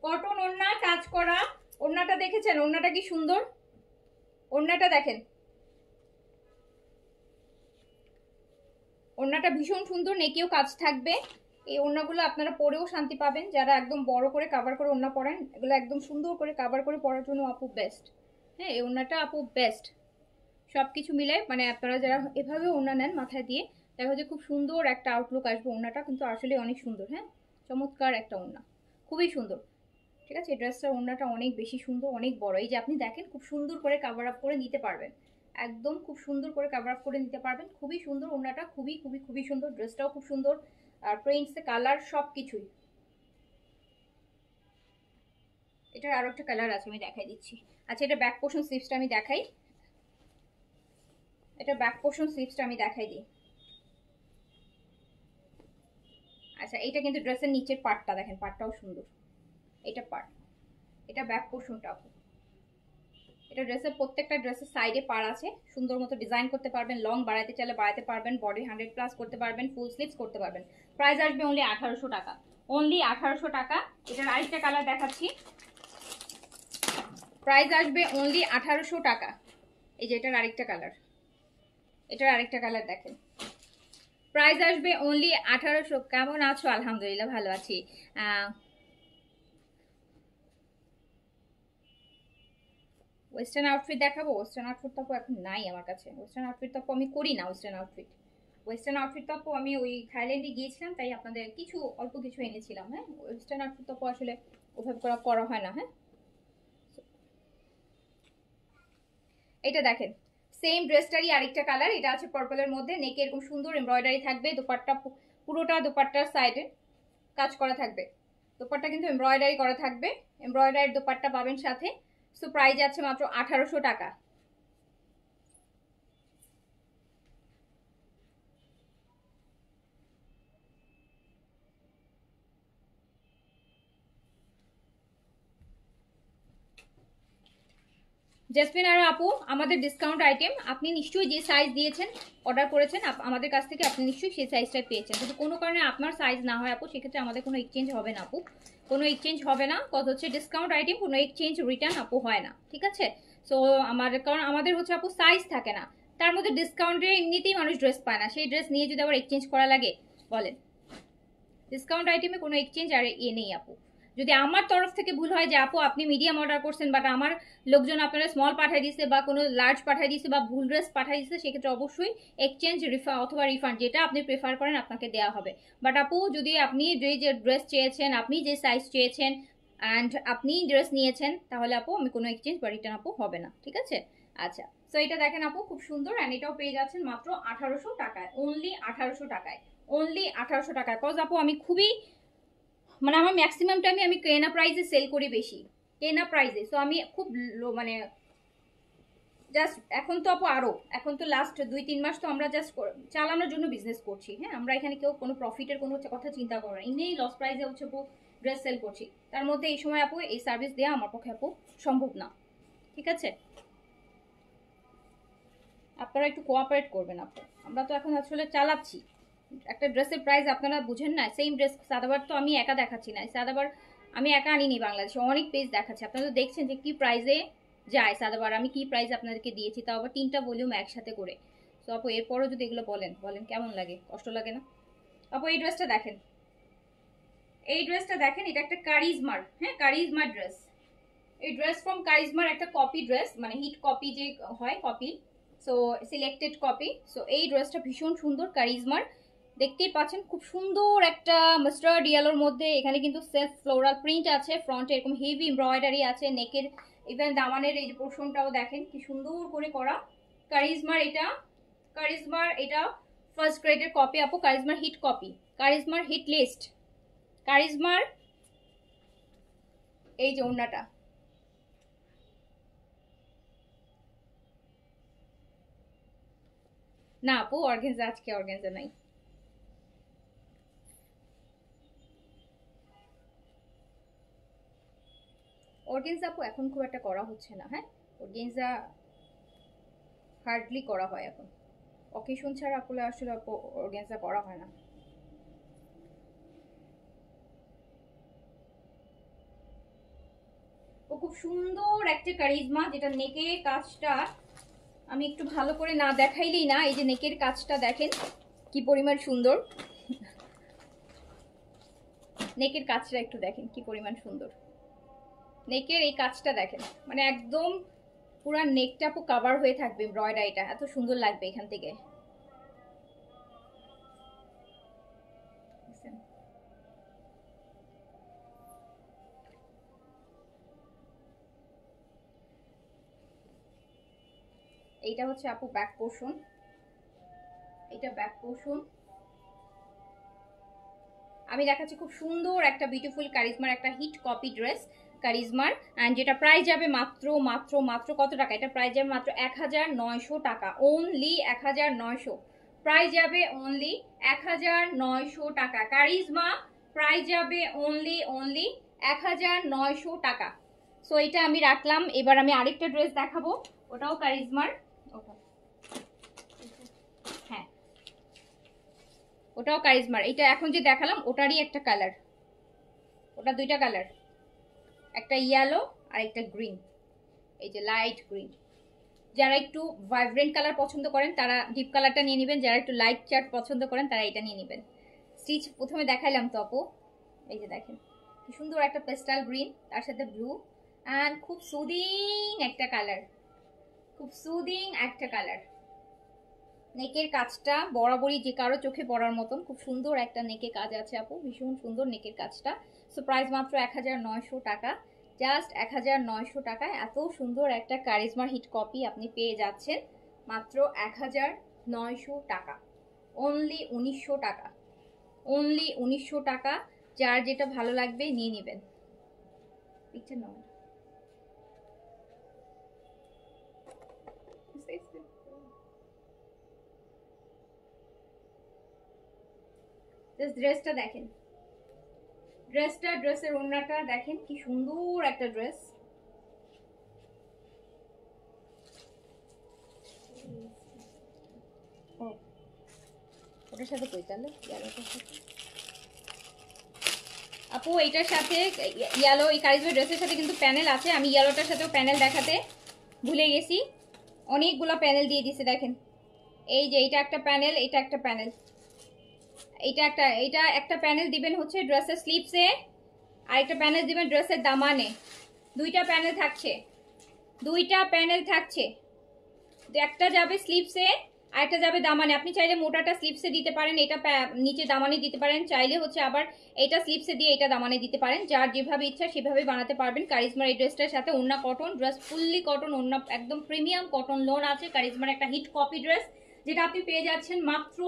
কটন ওড়না কাজ করা। ওড়নাটা দেখেছেন, ওড়নাটা কি সুন্দর, ওড়নাটা দেখেন, ওড়নাটা ভীষণ সুন্দর, নেকেও কাজ থাকবে। এই ওড়নাগুলো আপনারা পরেও শান্তি পাবেন, যারা একদম বড় করে কাভার করে ওড়না পরেন, এগুলো একদম সুন্দর করে কাভার করে পরার জন্য আপু বেস্ট। হ্যাঁ এই ওড়নাটা আপু বেস্ট, সবকিছু মিলে মানে আপনারা যারা এভাবে ওড়না নেন মাথায় দিয়ে, দেখা যায় খুব সুন্দর একটা আউটলুক আসবে। ওড়নাটা কিন্তু আসলে অনেক সুন্দর, হ্যাঁ চমৎকার একটা ওড়না, খুবই সুন্দর। ঠিক আছে, এই ড্রেসটার ওড়নাটা অনেক বেশি সুন্দর, অনেক বড়। এই যে আপনি দেখেন খুব সুন্দর করে কাভার আপ করে নিতে পারবেন, একদম খুব সুন্দর করে কাভার আপ করে নিতে পারবেন। খুবই সুন্দর ওড়নাটা, খুবই খুবই খুবই সুন্দর। ড্রেসটাও খুব সুন্দর, আর প্রিন্টস কালার সব কিছুই। এটার আরো একটা কালার আছে আমি দেখাই দিচ্ছি। আচ্ছা এটা ব্যাক পোর্শন স্লিভসটা আমি দেখাই, এটা ব্যাক পোর্শন স্লিভসটা আমি দেখাই দিই। আচ্ছা এটা কিন্তু ড্রেসের নিচের পার্টটা দেখেন, পার্টটাও সুন্দর, এটা পার্ট, এটা ব্যাক পোর্শনটা। এটা ড্রেসের প্রত্যেকটা ড্রেসের সাইডে পার আছে, সুন্দর মতো ডিজাইন করতে পারবেন, লং বাড়াতে চাইলে বাড়াতে পারবেন, বডি 100+ করতে পারবেন, ফুল স্লিভস করতে পারবেন। প্রাইস আসবে অনলি 1800 টাকা, অনলি 1800 টাকা। এটার আরেকটা কালার দেখাচ্ছি, প্রাইস আসবে অনলি 1800 টাকা। এই যে এটার আরেকটা কালার, এটার আরেকটা কালার দেখেন, প্রাইস আসবে অনলি 1800। কেমন আছো? আলহামদুলিল্লাহ ভালো আছি। ওয়েস্টার্ন আউটফিট দেখাবো? ওয়েস্টার্ন আউটফিট তো এখন নাই আমার কাছে, ওয়েস্টার্ন আউটফিট তো আমি করি না। ওয়েস্টার্ন আউটফিট তো আমি ওই থাইল্যান্ডে গিয়েছিলাম তাই আপনাদের কিছু অল্প কিছু এনেছিলাম। হ্যাঁ ওয়েস্টার্ন আউটফিট তো আসলে ওভাবে করা হয় না। হ্যাঁ এটা দেখেন সেম ড্রেসটারই আরেকটা কালার, এটা আছে পার্পলের মধ্যে, নেকে এরকম সুন্দর এমব্রয়ডারি থাকবে, দোপাট্টা পুরোটা দোপাট্টার সাইডে কাজ করা থাকবে, দোপাট্টা কিন্তু এমব্রয়ডারি করা থাকবে, এমব্রয়ডারি দোপাট্টা পাবেন সাথে। সো প্রাইস আছে মাত্র 1800 টাকা। জেসমিন আর আপু, আমাদের ডিসকাউন্ট আইটেম, আপনি নিশ্চয়ই যে সাইজ দিয়েছেন অর্ডার করেছেন আমাদের কাছ থেকে, আপনি নিশ্চয়ই সেই সাইজটাই পেয়েছেন। যদি কোনো কারণে আপনার সাইজ না হয় আপু, সেক্ষেত্রে আমাদের কোনো এক্সচেঞ্জ হবে না আপু, কোনো এক্সচেঞ্জ হবে না। কত হচ্ছে ডিসকাউন্ট আইটেম, কোনো এক্সচেঞ্জ রিটার্ন আপু হয় না, ঠিক আছে? সো কারণ আমাদের হচ্ছে আপু সাইজ থাকে না, তার মধ্যে ডিসকাউন্টে এমনিতেই মানুষ ড্রেস পায় না, সেই ড্রেস নিয়ে যদি আবার এক্সচেঞ্জ করা লাগে বলেন? ডিসকাউন্ট আইটেমে কোনো এক্সচেঞ্জ আর নেই আপু। যদি আমার তরফ থেকে ভুল হয় যে আপু আপনি মিডিয়াম অর্ডার করছেন, বাট আমার লোকজন আপনারা স্মল পাঠিয়ে দিচ্ছে বা কোনো লার্জ পাঠিয়ে দিচ্ছে বা ভুল ড্রেস পাঠিয়ে দিচ্ছে, সেক্ষেত্রে অবশ্যই এক্সচেঞ্জ অথবা রিফান্ড যেটা আপনি প্রেফার করেন আপনাকে দেওয়া হবে। বাট আপু যদি আপনি যে ড্রেস চেয়েছেন, আপনি যে সাইজ চেয়েছেন অ্যান্ড আপনি ড্রেস নিয়েছেন, তাহলে আপু আমি কোনো এক্সচেঞ্জ বা রিটার্ন আপু হবে না, ঠিক আছে? আচ্ছা, সো এটা দেখেন আপু খুব সুন্দর, অ্যান্ড এটাও পেয়ে যাচ্ছেন মাত্র 1800 টাকায়, অনলি 1800 টাকায়, অনলি 1800 টাকায়। কজ আপু আমি খুবই মানে আমার ম্যাক্সিমাম টাইমে আমি কেনা প্রাইসে সেল করি, বেশি কেনা প্রাইসে। সো আমি খুব মানে জাস্ট এখন তো আপু আরও, এখন তো লাস্ট 2-3 মাস তো আমরা জাস্ট চালানোর জন্য বিজনেস করছি। হ্যাঁ, আমরা এখানে কেউ কোনো প্রফিটের কোনো কথা চিন্তা করবো না, এমনিই লস প্রাইসে হচ্ছে আপু ড্রেস সেল করছি, তার মধ্যে এই সময় আপু এই সার্ভিস দেওয়া আমার পক্ষে আপু সম্ভব না, ঠিক আছে? আপনারা একটু কোঅপারেট করবেন আপু, আমরা তো এখন আসলে চালাচ্ছি। একটা ড্রেসের প্রাইস আপনারা বুঝেন না, সেম ড্রেস সাদাবার তো আমি একা দেখাচ্ছি না, সাদাবার আমি একা আনিনি, বাংলাদেশে অনেক পেজ দেখাচ্ছি, আপনারা তো দেখছেন যে কি প্রাইসে যায় সাদাবার, আমি কি প্রাইস আপনাদেরকে দিয়েছি, তাও আবার 3টা ভলিউম একসাথে করে। তো আপু এরপরও যদি এগুলো বলেন কেমন লাগে, কষ্ট লাগে না? আপু এই ড্রেসটা দেখেন, এই ড্রেসটা দেখেন, এটা একটা কারিজমার, হ্যাঁ কারিজমার ড্রেস, এই ড্রেস ফ্রম কারিজমার একটা কপি ড্রেস, মানে হিট কপি যে হয় copy, so selected copy. So এই ড্রেসটা ভীষণ সুন্দর কারিজমার, দেখতেই পাচ্ছেন খুব সুন্দর একটা মাস্টার্ড ইয়েলোর মধ্যে, এখানে কিন্তু সেলফ ফ্লোরাল প্রিন্ট আছে, ফ্রন্টে এরকম হেভি এমব্রয়ডারি আছে, নেকের ইভেন দামানের এই যে পোর্শনটাও দেখেন কি সুন্দর করে করা। কারিজমার এটা ফার্স্ট গ্রেডের কপি আপু, কারিজমার হিট কপি, কারিজমার হিট লিস্ট, কারিজমার এই যে ওড়নাটা, না আপু অর্গানজা, আজকে অর্গানজা নাই। অর্গানজা আপু এখন খুব একটা করা হচ্ছে না, হ্যাঁ অর্গানজা হার্ডলি করা হয় এখন, অকেশন ছাড়া আপলে আসলে আপু অর্গানজা করা হয় না। ও খুব সুন্দর একটা কারিজমা, যেটা নেকের কাজটা আমি একটু ভালো করে না দেখাইলেই না, এই যে নেকের কাজটা দেখেন কি পরিমাণ সুন্দর, নেকের কাজটা একটু দেখেন কি পরিমাণ সুন্দর, নেকের এই কাজটা দেখেন, মানে একদম পুরা নেকটা আপু কভার হয়ে থাকবে এমব্রয়ডারিটা, এত সুন্দর লাগবে এখান থেকে। এইটা হচ্ছে আপু ব্যাক পোর্শন, এটা ব্যাক পোর্শন। আমি দেখাচ্ছি খুব সুন্দর একটা বিউটিফুল কারিজমার একটা হিট কপি ড্রেস কারিজমার, অ্যান্ড যেটা প্রাইস যাবে মাত্র মাত্র মাত্র কত টাকা, এটা প্রাইস যাবে মাত্র 1900 টাকা, অনলি 1900, প্রাইস যাবে অনলি 1900 টাকা, কারিজমা প্রাইস যাবে অনলি 1900 টাকা। সো এটা আমি রাখলাম, এবার আমি আরেকটা ড্রেস দেখাবো, ওটাও কারিজমার, হ্যাঁ ওটাও কারিজমার, এটা এখন যে দেখালাম ওটারই একটা কালার, ওটা দুইটা কালার, একটা ইয়েলো আর একটা গ্রিন, এই যে লাইট গ্রিন। যারা একটু ভাইব্রেন্ট কালার পছন্দ করেন তারা ডিপ কালারটা নিয়ে নেবেন, যারা একটু লাইট চার্ট পছন্দ করেন তারা এটা নিয়ে নেবেন। স্টিচ প্রথমে দেখাইলাম তো আপু, এই যে দেখেন কি সুন্দর একটা পেস্টাল গ্রিন, তার সাথে ব্লু, অ্যান্ড খুব সুদিং একটা কালার, খুব সুদিং একটা কালার। নেকের কাজটা বরাবরই যে কারো চোখে পড়ার মতন খুব সুন্দর একটা নেকে কাজ আছে আপু, ভীষণ সুন্দর নেকের কাজটা। সো প্রাইস মাত্র 1900 টাকা, জাস্ট 1900 টাকায় এত সুন্দর একটা কারিজমার হিট কপি আপনি পেয়ে যাচ্ছেন মাত্র 1900 টাকা, অনলি 1900 টাকা, অনলি 1900 টাকা। যার যেটা ভালো লাগবে নিয়ে নেবেন। পিকচার নাও, ড্রেসটা দেখেন, ড্রেসের ওড়নাটা দেখেন কি সুন্দর একটা ড্রেস। ওটার সাথে কই তাহলে ইয়েলোটার সাথে আপু, এইটার সাথে ইয়েলো এই কারিজমা ড্রেসের সাথে কিন্তু প্যানেল আছে। আমি ইয়েলোটার সাথেও প্যানেল দেখাতে ভুলে গেছি, অনেকগুলো প্যানেল দিয়ে দিছে দেখেন। এই যে এটা একটা প্যানেল, এটা একটা প্যানেল, এটা একটা প্যানেল দিবেন হচ্ছে ড্রেসের স্লিভসে, আর একটা প্যানেল দিবেন ড্রেসের দামানে। দুইটা প্যানেল থাকছে, একটা যাবে স্লিভসে আর একটা যাবে দামানে। আপনি চাইলে মোটাটা স্লিভসে দিতে পারেন, এটা নিচে দামানে দিতে পারেন, চাইলে হচ্ছে আবার এটা স্লিভসে দিয়ে এটা দামানে দিতে পারেন। যার যেভাবে ইচ্ছা সেভাবে বানাতে পারবেন। কারিজমার এই ড্রেসটার সাথে ওড়না কটন, ড্রেস ফুললি কটন, ওড়না একদম প্রিমিয়াম কটন লোন আছে। কারিজমার একটা হিট কপি ড্রেস, যেটা আপনি পেয়ে যাচ্ছেন মাত্র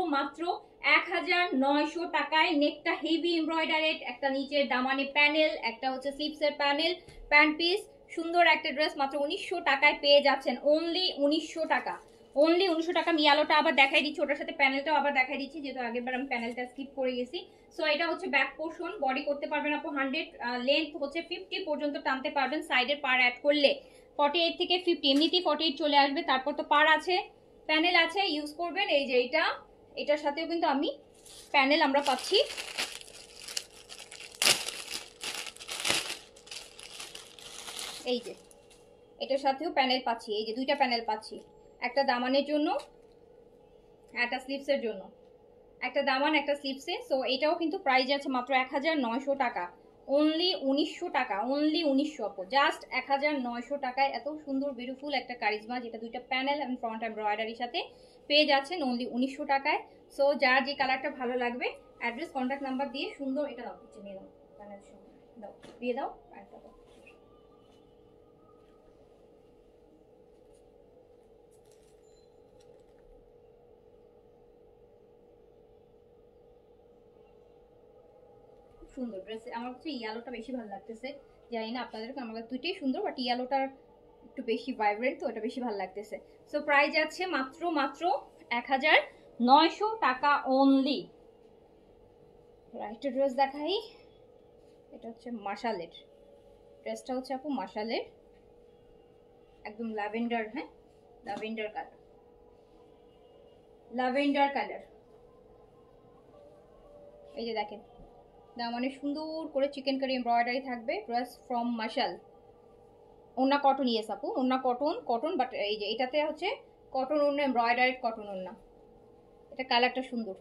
1900 টাকায়। নেকটা হেভি এমব্রয়ডারেড, একটা নিচের দামানে প্যানেল, একটা হচ্ছে স্লিভসের প্যানেল, প্যান্ট পিস, সুন্দর একটা ড্রেস মাত্র 1900 টাকায় পেয়ে যাচ্ছেন। অনলি 1900 টাকা, অনলি 1900 টাকা। আমি আলোটা আবার দেখাই দিচ্ছি, ওটার সাথে প্যানেলটাও আবার দেখাই দিচ্ছি, যেহেতু আগেরবার আমি প্যানেলটা স্কিপ করে গেছি। সো এটা হচ্ছে ব্যাক পোর্শন, বডি করতে পারবেন আপু 100, লেন্থ হচ্ছে 50 পর্যন্ত টানতে পারবেন। সাইডের পার অ্যাড করলে 48 থেকে 50, এমনিতেই 48 চলে আসবে। তারপর তো পার আছে, প্যানেল আছে, ইউজ করবেন। এই যে এটার সাথেও কিন্তু আমি প্যানেল আমরা পাচ্ছি। এই যে এটার সাথেও প্যানেল পাচ্ছি, এই যে দুইটা প্যানেল পাচ্ছি, একটা দামানের জন্য, একটা স্লিভসের জন্য, একটা দামান একটা স্লিভসে। সো এটাও কিন্তু প্রাইস আছে মাত্র 1900 টাকা, অনলি 1900 টাকা, অনলি 1900 আপু, জাস্ট 1900 টাকায় এত সুন্দর বিউটিফুল একটা কারিজমা, যেটা দুইটা প্যানেল এবং ফ্রন্ট এমব্রয়ডারির সাথে পেয়ে যাচ্ছেন অনলি 1900 টাকায়। সো যার যে কালারটা ভালো লাগবে, অ্যাড্রেস কন্ট্যাক্ট নাম্বার দিয়ে সুন্দর এটা দাও, পিছিয়ে নিয়ে দাও, প্যানেল দাও, দিয়ে দাও, একটা দাও। সুন্দর ড্রেস, আমার কাছে ইয়েলোটা বেশি ভালো লাগতেছে, জানি না আপনাদেরকে, আমার কাছে দুইটাই সুন্দর, বাট ইয়েলোটার একটু বেশি ভাইব্রেন্ট, তো এটা বেশি ভালো লাগতেছে। সো প্রাইস আছে মাত্র 1900 টাকা অনলি। রাইট ড্রেস দেখাই, এটা হচ্ছে মাশালের ড্রেসটা, হচ্ছে আপু মাশালের একদম ল্যাভেন্ডার, হ্যাঁ ল্যাভেন্ডার কালার, ল্যাভেন্ডার কালার। এই যে দেখেন দামানে সুন্দর করে চিকেন কারি এমব্রয়ডারি থাকবে, ড্রেস ফ্রম মাশাল। ওন্না কটন, ইয়েস আপু ওন্না কটন, বাট এই যে এটাতে হচ্ছে কটন ওন্না, এমব্রয়ডারি কটন ওন্না। এটা কালারটা সুন্দর,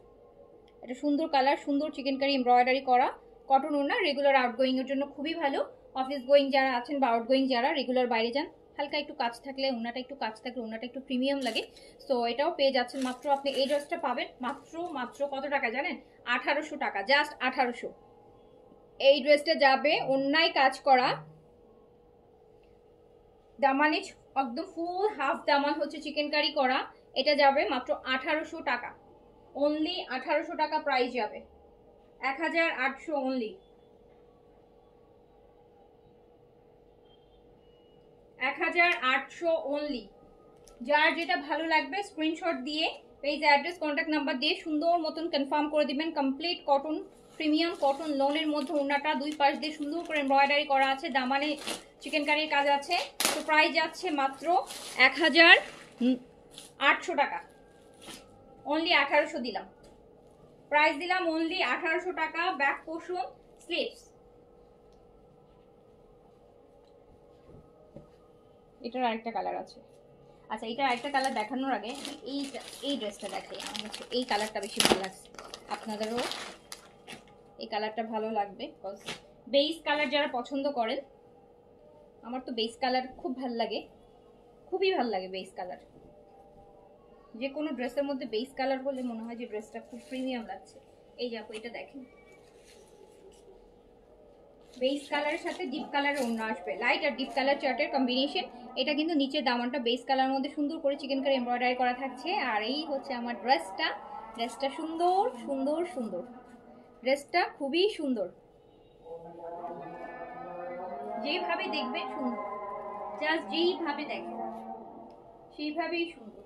এটা সুন্দর কালার, সুন্দর চিকেন কারি এমব্রয়ডারি করা কটন ওন্না। রেগুলার আউটগোয়িং এর জন্য খুবই ভালো। অফিস গোয়িং যারা আছেন বা আউটগোয়িং যারা রেগুলার বাইরে যান, হালকা একটু কাজ থাকলে ওন্নাটা একটু কাজ থাকলে ওন্নাটা একটু প্রিমিয়াম লাগে। সো এটাও পেয়ে যাচ্ছেন মাত্র, আপনি এই ড্রেসটা পাবেন মাত্র কত টাকা জানেন? 1800 টাকা, জাস্ট 1800। এই ড্রেসটা যাবে অন্যায় কাজ করা, দামানে একদম ফুল হাফ দামান হচ্ছে চিকেন কারি করা, এটা যাবে মাত্র 1800 টাকা, অনলি 1800 টাকা প্রাইস যাবে, 1800 অনলি, 1800 অনলি। যার যেটা ভালো লাগবে স্ক্রিনশট দিয়ে পেজ অ্যাড্রেস কন্ট্যাক্ট নাম্বার দিয়ে সুন্দর মতন কনফার্ম করে দিবেন। কমপ্লিট কটন, প্রিমিয়াম কটন লোনের মধ্যে ওড়নাটা দুই পাশ দিয়ে সুন্দর করে এমব্রয়ডারি করা আছে, দামানে চিকেন কারির কাজ আছে। তো প্রাইস যাচ্ছে মাত্র 1800 টাকা, অনলি 1800 দিলাম, প্রাইস দিলাম অনলি 1800 টাকা। ব্যাক পোর্শন, স্লিভস, এটার আরেকটা কালার আছে। আচ্ছা, এটা আরেকটা কালার দেখানোর আগে এই ড্রেসটা দেখাই। আমার হচ্ছে এই কালারটা বেশি ভালো লাগছে, আপনাদেরও এই কালারটা ভালো লাগবে, বিকজ বেস কালার যারা পছন্দ করেন, আমার তো বেস কালার খুব ভালো লাগে, খুবই ভালো লাগে বেস কালার। যে কোনো ড্রেসের মধ্যে বেস কালার হলে মনে হয় যে ড্রেসটা খুব প্রিমিয়াম লাগছে। এই যে আপু এটা দেখেন, বেস কালারের সাথে ডিপ কালারের ওড়না আসবে, লাইট আর ডিপ কালার চার্টের কম্বিনেশন। এটা কিন্তু নিচের দামানটা বেস কালার মধ্যে সুন্দর করে চিকেন কারি এমব্রয়ডারি করা থাকছে। আর এই হচ্ছে আমার ড্রেসটা সুন্দর সুন্দর সুন্দর, ড্রেসটা খুবই সুন্দর। যেভাবে দেখবেন সুন্দর, জাস্ট যেইভাবে দেখেন সেইভাবেই সুন্দর।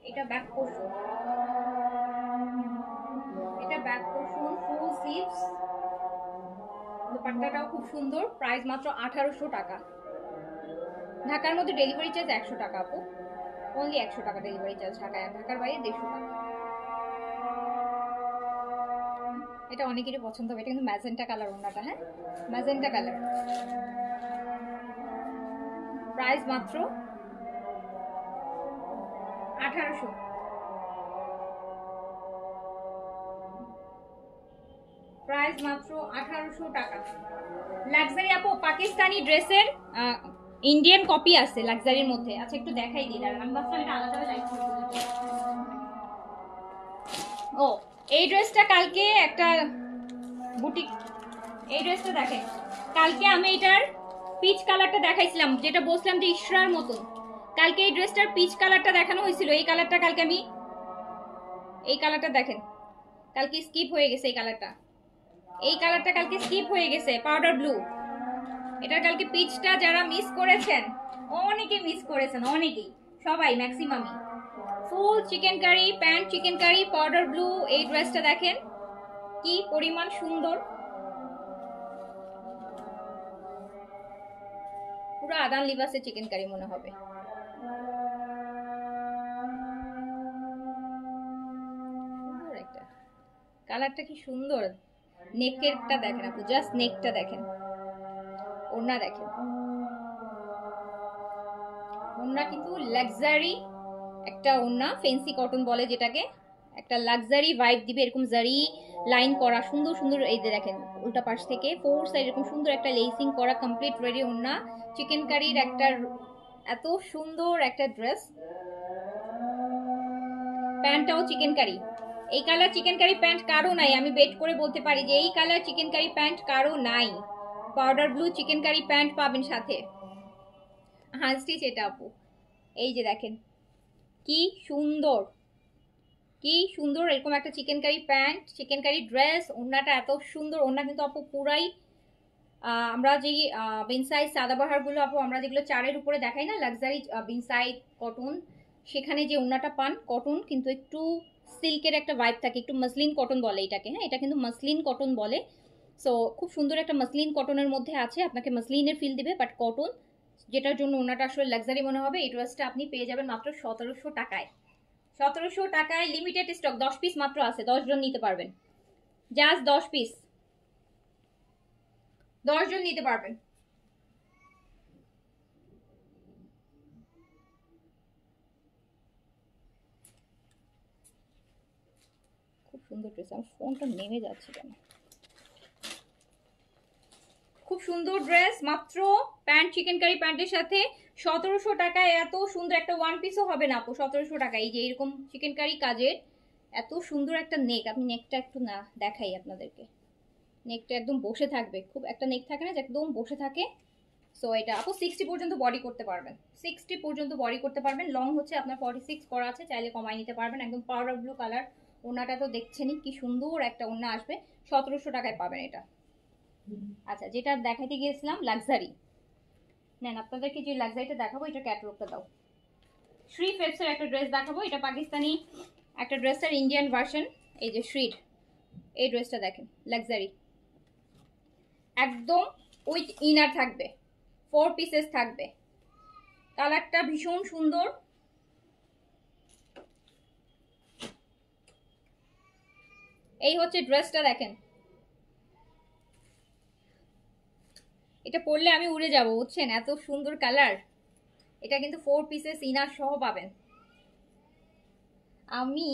এটা ব্যাক পোর্শন, এটা ব্যাক পোর্শন, ফুল স্লিভস, দোপাট্টাটাও খুব সুন্দর। প্রাইস মাত্র 1800 টাকা। ঢাকার মধ্যে ডেলিভারি চার্জ 100 টাকা আপু, অনলি 100 টাকা ডেলিভারি চার্জ ঢাকায়, ঢাকার বাইরে 150 টাকা। এটা অনেকেরই পছন্দ হবে। এটা কিন্তু ম্যাজেন্টা কালার ওড়নাটা, হ্যাঁ ম্যাজেন্টা কালার। প্রাইস মাত্র 1800। প্রাইস মাত্র 1800 টাকা। লাক্সারি আপু পাকিস্তানি ড্রেসের ইন্ডিয়ান কপি আছে লাক্সারির মধ্যে। আচ্ছা একটু দেখাই দিই, আমি ভাবছিলাম এটা আলাদা লাইট করে দেব। ও এই ড্রেসটা কালকে একটা বুটিক, এই ড্রেসটা দেখেন কালকে আমি এটার পিচ কালারটা দেখাইছিলাম, যেটা বলছিলাম যে ইশরার মতন। কালকে এই ড্রেসটার পিচ কালারটা দেখানো হয়েছিল। এই কালারটা কালকে আমি, এই কালারটা দেখেন কালকে স্কিপ হয়ে গেছে। এই কালারটা, এই কালারটা কালকে স্কিপ হয়ে গেছে, পাউডার ব্লু। এটার কালকে পিচটা যারা মিস করেছেন, অনেকে মিস করেছেন, অনেকেই, সবাই ম্যাক্সিমামই। Full chikankari pant, chikankari powder blue. এই ড্রেসটা দেখেন কি পরিমাণ সুন্দর, পুরো আদান লিবাসে চিকেন কারি মনে হবে। সুন্দর একটা কালারটা, কি সুন্দর। নেকেরটা দেখেন আপু, জাস্ট নেকটা দেখেন, ওড়না দেখেন। ওড়না কিন্তু লাক্সারি একটা ওড়না, ফেন্সি কটন বলে যেটাকে, একটা লাক্সারি ভাইব দিবে। এরকম জারি লাইন করা সুন্দর সুন্দর, এই যে দেখেন উল্টা পাশ থেকে ফোর সাইড এরকম সুন্দর একটা লেসিং করা কমপ্লিট রেডি ওড়না। চিকেন কারির একটা এত সুন্দর একটা ড্রেস। প্যান্টটাও chicken curry. এই কালার চিকেন কারি প্যান্ট কারো নাই, আমি বেট করে বলতে পারি যে এই কালার চিকেন কারি প্যান্ট কারো নাই। Powder blue chikankari pant পাবেন সাথে। হ্যাঁ স্টিচ এটা আপু, এই যে দেখেন কি সুন্দর, কি সুন্দর এরকম একটা chikankari pant, chikankari dress. ওড়নাটা এত সুন্দর। ওড়না কিন্তু আপু পুরাই আমরা যেই বিনসাইড সাদাবাহারগুলো আপু আমরা যেগুলো চারের উপরে দেখাই না, লাক্সারি বিনসাইড কটন, সেখানে যে ওড়নাটা পান কটন, কিন্তু একটু সিল্কের একটা ভাইব থাকে, একটু মাসলিন কটন বলে এটাকে, হ্যাঁ এটা কিন্তু মাসলিন কটন বলে। সো খুব সুন্দর একটা মাসলিন কটনের মধ্যে আছে, আপনাকে মাসলিনের ফিল দিবে বাট কটন, যেটার জন্য ওড়নাটা আসলে লাক্সারি মনে হবে। এই ড্রেসটা আপনি পেয়ে যাবেন মাত্র 1700 টাকায়। 1700 টাকায় লিমিটেড স্টক, 10 পিস মাত্র আছে, 10 জন নিতে পারবেন, জাস্ট 10 পিস, 10 জন নিতে পারবেন। খুব সুন্দর ড্রেস, আমার ফোনটা নেমে যাচ্ছে কেন। খুব সুন্দর ড্রেস, মাত্র প্যান্ট চিকেন কারি প্যান্টের সাথে 1700 টাকায়। এত সুন্দর একটা ওয়ান পিসও হবে না আপু 1700 টাকায়। এই যে এরকম চিকেন কারি কাজের এত সুন্দর একটা নেক, আমি নেকটা একটু না দেখাই আপনাদেরকে। নেকটা একদম বসে থাকবে, খুব একটা নেক থাকে না যে একদম বসে থাকে। সো এটা আপু 60 পর্যন্ত বডি করতে পারবেন, 60 পর্যন্ত বডি করতে পারবেন। লং হচ্ছে আপনার 46 করা আছে, চাইলে কমাই নিতে পারবেন। একদম পাউডার ব্লু কালার। ওড়নাটা তো দেখছেনই কি সুন্দর একটা ওড়না আসবে, 1700 টাকায় পাবেন এটা। আচ্ছা যেটা দেখাইতে গিয়েছিলাম লাক্সারি, নেন আপনাদেরকে যে লাক্সারিটা দেখাবো এটা ক্যাটালগটা দাও। শ্রী ফেপসের একটা ড্রেস দেখাবো, এটা পাকিস্তানি একটা ড্রেসের ইন্ডিয়ান ভার্সন। এই যে শ্রীর এই ড্রেসটা দেখেন, লাক্সারি একদম উইথ ইনার থাকবে, 4 পিসেস থাকবে। কালারটা ভীষণ সুন্দর। এই হচ্ছে ড্রেসটা দেখেন, এটা পরলে আমি উড়ে যাব বুঝছেন, এত সুন্দর কালার। এটা কিন্তু 4 পিসেস ইনার সহ পাবেন। আমি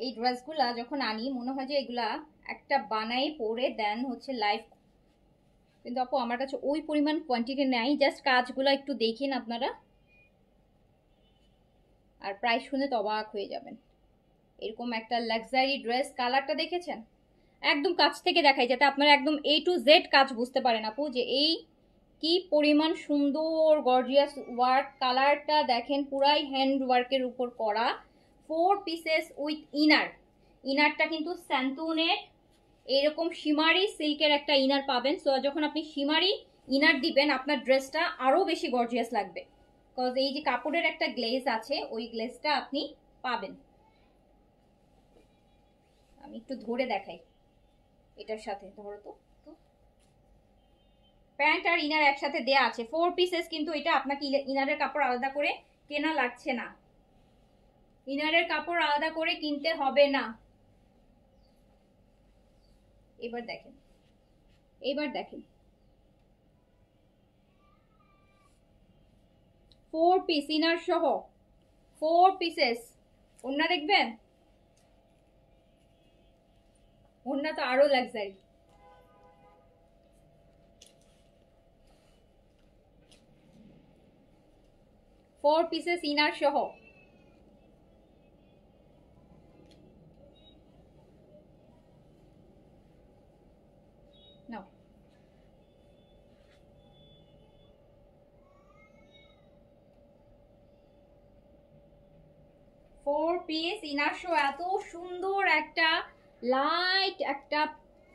এই ড্রেসগুলা যখন আনি মনে হয় যে এগুলা একটা বানাই পরে দেন হচ্ছে লাইভ, কিন্তু আপু আমার কাছে ওই পরিমাণ কোয়ান্টিটি নেই। জাস্ট কাজগুলো একটু দেখেন আপনারা, আর প্রাইস শুনে তো অবাক হয়ে যাবেন। এরকম একটা লাক্সারি ড্রেস, কালারটা দেখেছেন, একদম কাছ থেকে দেখাই যাতে আপনারা একদম A to Z কাজ বুঝতে পারেন আপু যে এই কি পরিমাণ সুন্দর গর্জিয়াস ওয়ার্ক। কালারটা দেখেন পুরাই হ্যান্ড ওয়ার্কের উপর করা, 4 পিসেস উইথ ইনার। ইনারটা কিন্তু স্যান্তুনের এরকম শিমারি সিল্কের একটা ইনার পাবেন। সো যখন আপনি শিমারি ইনার দিবেন, আপনার ড্রেসটা আরো বেশি গর্জিয়াস লাগবে। বিকজ এই যে কাপড়ের একটা গ্লেজ আছে, ওই গ্লেজটা আপনি পাবেন। আমি একটু ধরে দেখাই এটার সাথে, ধরো তো। প্যান্ট আর ইনার একসাথে দেয়া আছে, 4 পিসেস, কিন্তু এটা আপনাকে ইনারের কাপড় আলাদা করে কেনা লাগছে না, ইনারের কাপড় আলাদা করে কিনতে হবে না। এবার দেখেন, এবার দেখেন 4 পিস ইনার সহ, 4 পিসেস। ওন্না দেখবেন, ওন্না তো আরো লাক্সারি। ফোর পিসেস ইনার সহ। নাও, 4 পিস ইনার সহ। এত সুন্দর একটা লাইট, একটা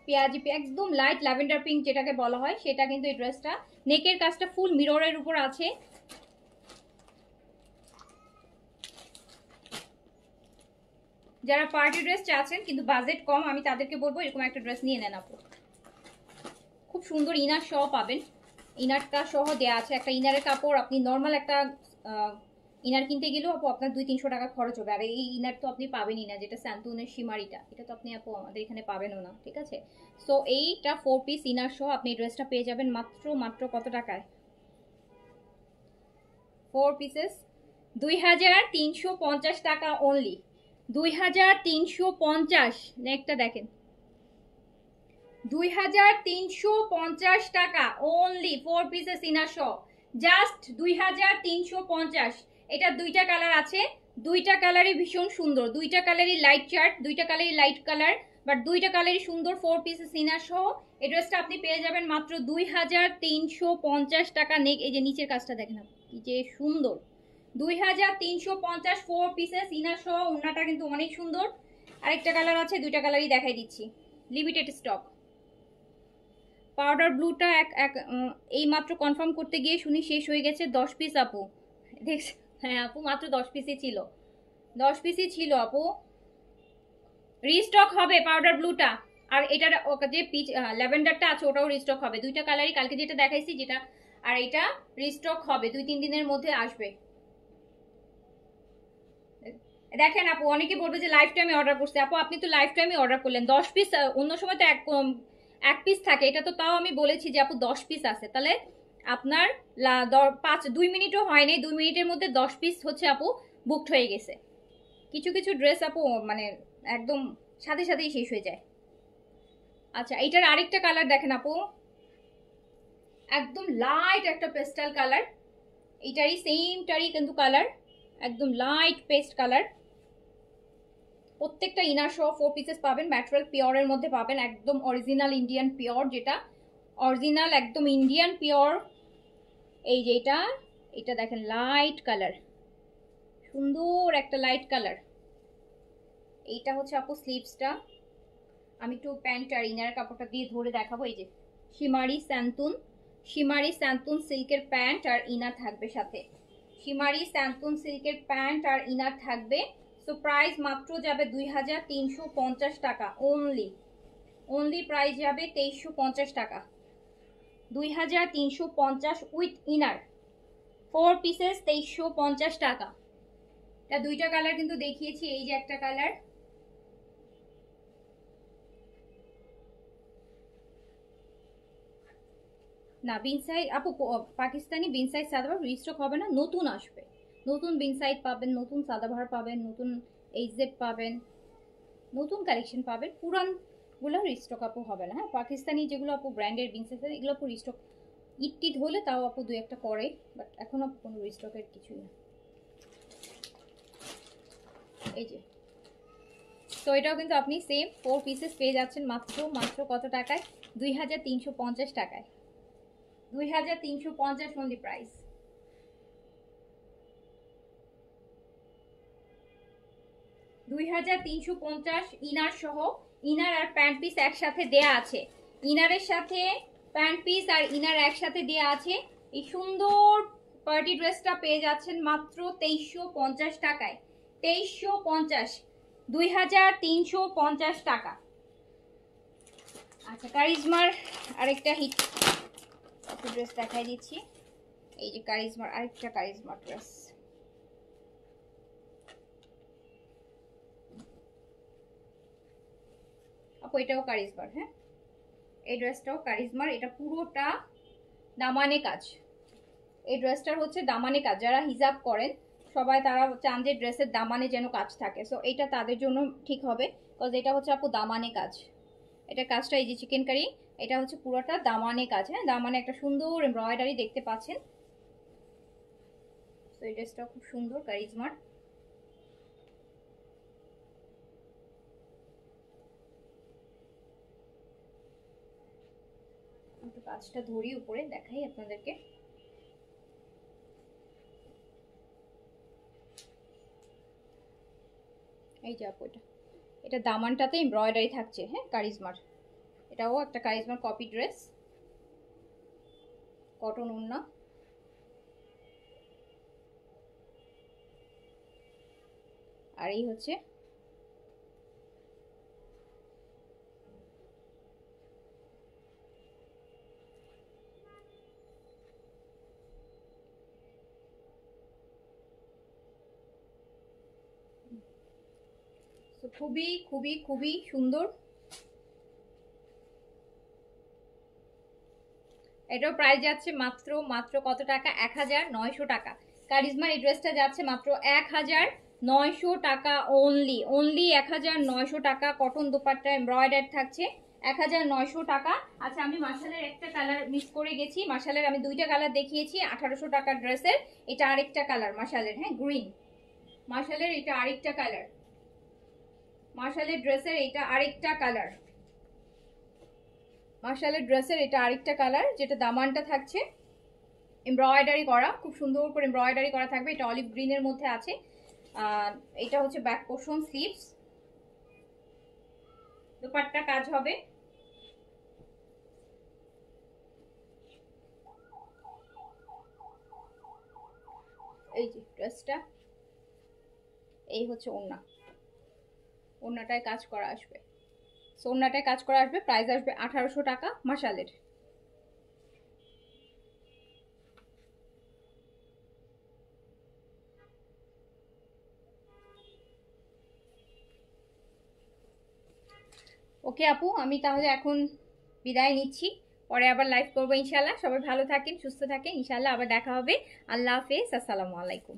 পেঁয়াজি, একদম লাইট ল্যাভেন্ডার পিঙ্ক যেটাকে বলা হয়, সেটা কিন্তু এই ড্রেসটা। নেকের কাজটা ফুল মিররের উপর আছে। যারা পার্টি ড্রেস চাচ্ছেন কিন্তু বাজেট কম, আমি তাদেরকে বলবো এরকম একটা ড্রেস নিয়ে নেন আপু। খুব সুন্দর ইনার সহ পাবেন, ইনারটা সহ দেয়া আছে। একটা ইনারের কাপড় আপনি নর্মাল একটা ইনার কিনতে গেলেও আপু আপনার 200-300 টাকা খরচ হবে। আর এই ইনার তো আপনি পাবেনই না, যেটা স্যান্টুনের শিমারিটা, এটা তো আপনি আপু আমাদের এখানে পাবেনও না, ঠিক আছে? সো এইটা 4 পিস ইনার সহ আপনি ড্রেসটা পেয়ে যাবেন মাত্র কত টাকায়? 4 পিসেস 2350 টাকা অনলি, 2350। নেকটা দেখেন, 2350 টাকা অনলি, 4 পিসেস ইনার সহ, জাস্ট 2350। এটা দুইটা কালার আছে, দুইটা কালারই ভীষণ সুন্দর, দুইটা কালারই লাইট চার্ট, দুইটা কালারই লাইট কালার, বাট দুইটা কালারই সুন্দর। 4 পিসেস ইনার সহ এই ড্রেসটা আপনি পেয়ে যাবেন মাত্র 2350 টাকা। নেক, এই যে নিচের কাজটা দেখেন কি যে সুন্দর, 2350, 4 পিসেস ইনার সহ। ওড়নাটা কিন্তু অনেক সুন্দর। আরেকটা কালার আছে, দুইটা কালারই দেখাই দিচ্ছি, লিমিটেড স্টক। পাউডার ব্লুটা এই মাত্র কনফার্ম করতে গিয়ে শুনি শেষ হয়ে গেছে। 10 পিস আপু, দেখছি। হ্যাঁ আপু, মাত্র 10 পিসই ছিল, 10 পিসই ছিল আপু। রিস্টক হবে পাউডার ব্লুটা, আর এটার যে পিচ ল্যাভেন্ডারটা আছে ওটাও রিস্টক হবে। দুইটা কালারই কালকে যেটা দেখাইছি, যেটা আর এটা রিস্টক হবে, 2-3 দিনের মধ্যে আসবে। দেখেন আপু, অনেকে বলবে যে লাইফ টাইমে অর্ডার করছে। আপু আপনি তো লাইফ টাইমে অর্ডার করলেন, 10 পিস, অন্য সময় তো এক পিস থাকে, এটা তো তাও আমি বলেছি যে আপু 10 পিস আছে, তাহলে আপনার 2 মিনিটও হয় নাই, 2 মিনিটের মধ্যে 10 পিস হচ্ছে আপু বুকড হয়ে গেছে। কিছু কিছু ড্রেস আপু মানে একদম সাথে সাথেই শেষ হয়ে যায়। আচ্ছা, এইটার আরেকটা কালার দেখেন আপু, একদম লাইট একটা পেস্টাল কালার, এইটারই সেমটারই কিন্তু কালার, একদম লাইট পেস্ট কালার। প্রত্যেকটা ইনার সহ 4 পিসেস পাবেন, ম্যাটেরিয়াল পিওরের মধ্যে পাবেন, একদম অরিজিনাল ইন্ডিয়ান পিওর, যেটা অরিজিনাল একদম ইন্ডিয়ান পিওর। এই যে এটা দেখেন লাইট কালার, সুন্দর একটা লাইট কালার। এইটা হচ্ছে আপু স্লিভসটা, আমি একটু প্যান্ট আর ইনার কাপড়টা দিয়ে ধরে দেখাবো। এই যে শিমারি স্যান্তুন সিল্কের প্যান্ট আর ইনার থাকবে সাথে, শিমারি স্যান্তুন সিল্কের প্যান্ট আর ইনার থাকবে। সো প্রাইস মাত্র যাবে 2350 টাকা অনলি প্রাইস যাবে 2350 টাকা, 2350 উইথ ইনার, 4 পিসেস 2350 টাকা। এটা দুইটা কালার কিন্তু দেখিয়েছি, এই যে একটা কালার, না বিন সাইড আপু, পাকিস্তানি বিন সাইড সাদাবাহার রিস্টক হবে না, নতুন আসবে, নতুন বিন সাইড পাবেন, নতুন সাদাবাহার পাবেন, নতুন এইচজেড পাবেন, নতুন কালেকশন পাবেন। পুরানগুলো রিস্টক আপু হবে না। হ্যাঁ, পাকিস্তানি যেগুলো আপু ব্র্যান্ডের বিন সাইড, এগুলো আপু রিস্টক ইট হলে তাও আপু 2-1টা করে, বাট এখন আপু কোনো রিস্টকের কিছুই না। এই যে, তো এটাও কিন্তু আপনি সেম 4 পিসেস পেয়ে যাচ্ছেন মাত্র কত টাকায়? 2350 টাকায়, 2350 অনলি প্রাইস। $2350 ইনার সহ, ইনার আর প্যান্ট পিস একসাথে দেয়া আছে। ইনারের সাথে প্যান্ট পিস আর ইনার একসাথে দেওয়া আছে। এই সুন্দর পার্টি ড্রেসটা পেয়ে যাচ্ছেন মাত্র 2350 টাকায়। 2350, 2350 টাকা। আচ্ছা, কারিজমার আরেকটা হিট ড্রেস দেখাই দিচ্ছি। এই যে কারিজমার আরেকটা কারিজমার ড্রেস, আপু এটাও কারিজমার। হ্যাঁ, এই ড্রেসটাও কারিজমার। এটা পুরোটা দামানে কাজ। এই ড্রেসটার হচ্ছে দামানে কাজ। যারা হিজাব করেন সবাই তারা চান যে ড্রেসের দামানে যেন কাজ থাকে, সো এটা তাদের জন্য ঠিক হবে, বিকজ এটা হচ্ছে আপু দামানে কাজ। এটা কাজটা এই যে চিকেন কারি, এটা হচ্ছে পুরোটা দামানে কাজ। হ্যাঁ, দামানে একটা সুন্দর এমব্রয়ডারি দেখতে পাচ্ছেন। তো এই ড্রেসটা খুব সুন্দর কারিজমার। একটু কাজটা ধরি উপরে দেখাই আপনাদেরকে। এই যে আপু এটা দামানটাতে এমব্রয়ডারি থাকছে। হ্যাঁ, কারিজমার। এটাও একটা কারিজমার কপি ড্রেস, কটন ওড়না। আর এই হচ্ছে খুবই খুবই খুবই সুন্দর। এটাও প্রাইস যাচ্ছে মাত্র মাত্র কত টাকা? 1900 টাকা। কারিজমার এই ড্রেসটা যাচ্ছে মাত্র 1900 টাকা অনলি। অনলি 1900 টাকা। কটন দোপাট্টা এমব্রয়ডারি থাকছে, 1900 টাকা। আচ্ছা, আমি মার্শালের একটা কালার মিস করে গেছি। মার্শালের আমি দুইটা কালার দেখিয়েছি 1800 টাকার ড্রেসের। এটা আরেকটা কালার মার্শালের। হ্যাঁ, গ্রিন। মার্শালের এটা আরেকটা কালার। মার্শালের ড্রেসের এটা আরেকটা কালার। মার্শালের ড্রেসের এটা আরেকটা কালার, যেটা দামানটা থাকছে এমব্রয়ডারি করা, খুব সুন্দর করে এমব্রয়ডারি করা থাকবে। এটা অলিভ গ্রিনের মধ্যে আছে। এটা হচ্ছে ব্যাক পোর্শন, স্লিভস, দোপাট্টা কাজ হবে। এই যে ড্রেসটা, এই হচ্ছে ওড়না। ওড়নাটায় কাজ করা আসবে। সো ওড়নাটায় কাজ করা আসবে। প্রাইস আসবে 1800 টাকা মার্শালের। ওকে আপু, আমি তাহলে এখন বিদায় নিচ্ছি। পরে আবার লাইভ করবো ইনশাল্লাহ। সবাই ভালো থাকেন, সুস্থ থাকেন। ইনশাল্লাহ আবার দেখা হবে। আল্লাহ হাফেজ, আসসালামু আলাইকুম।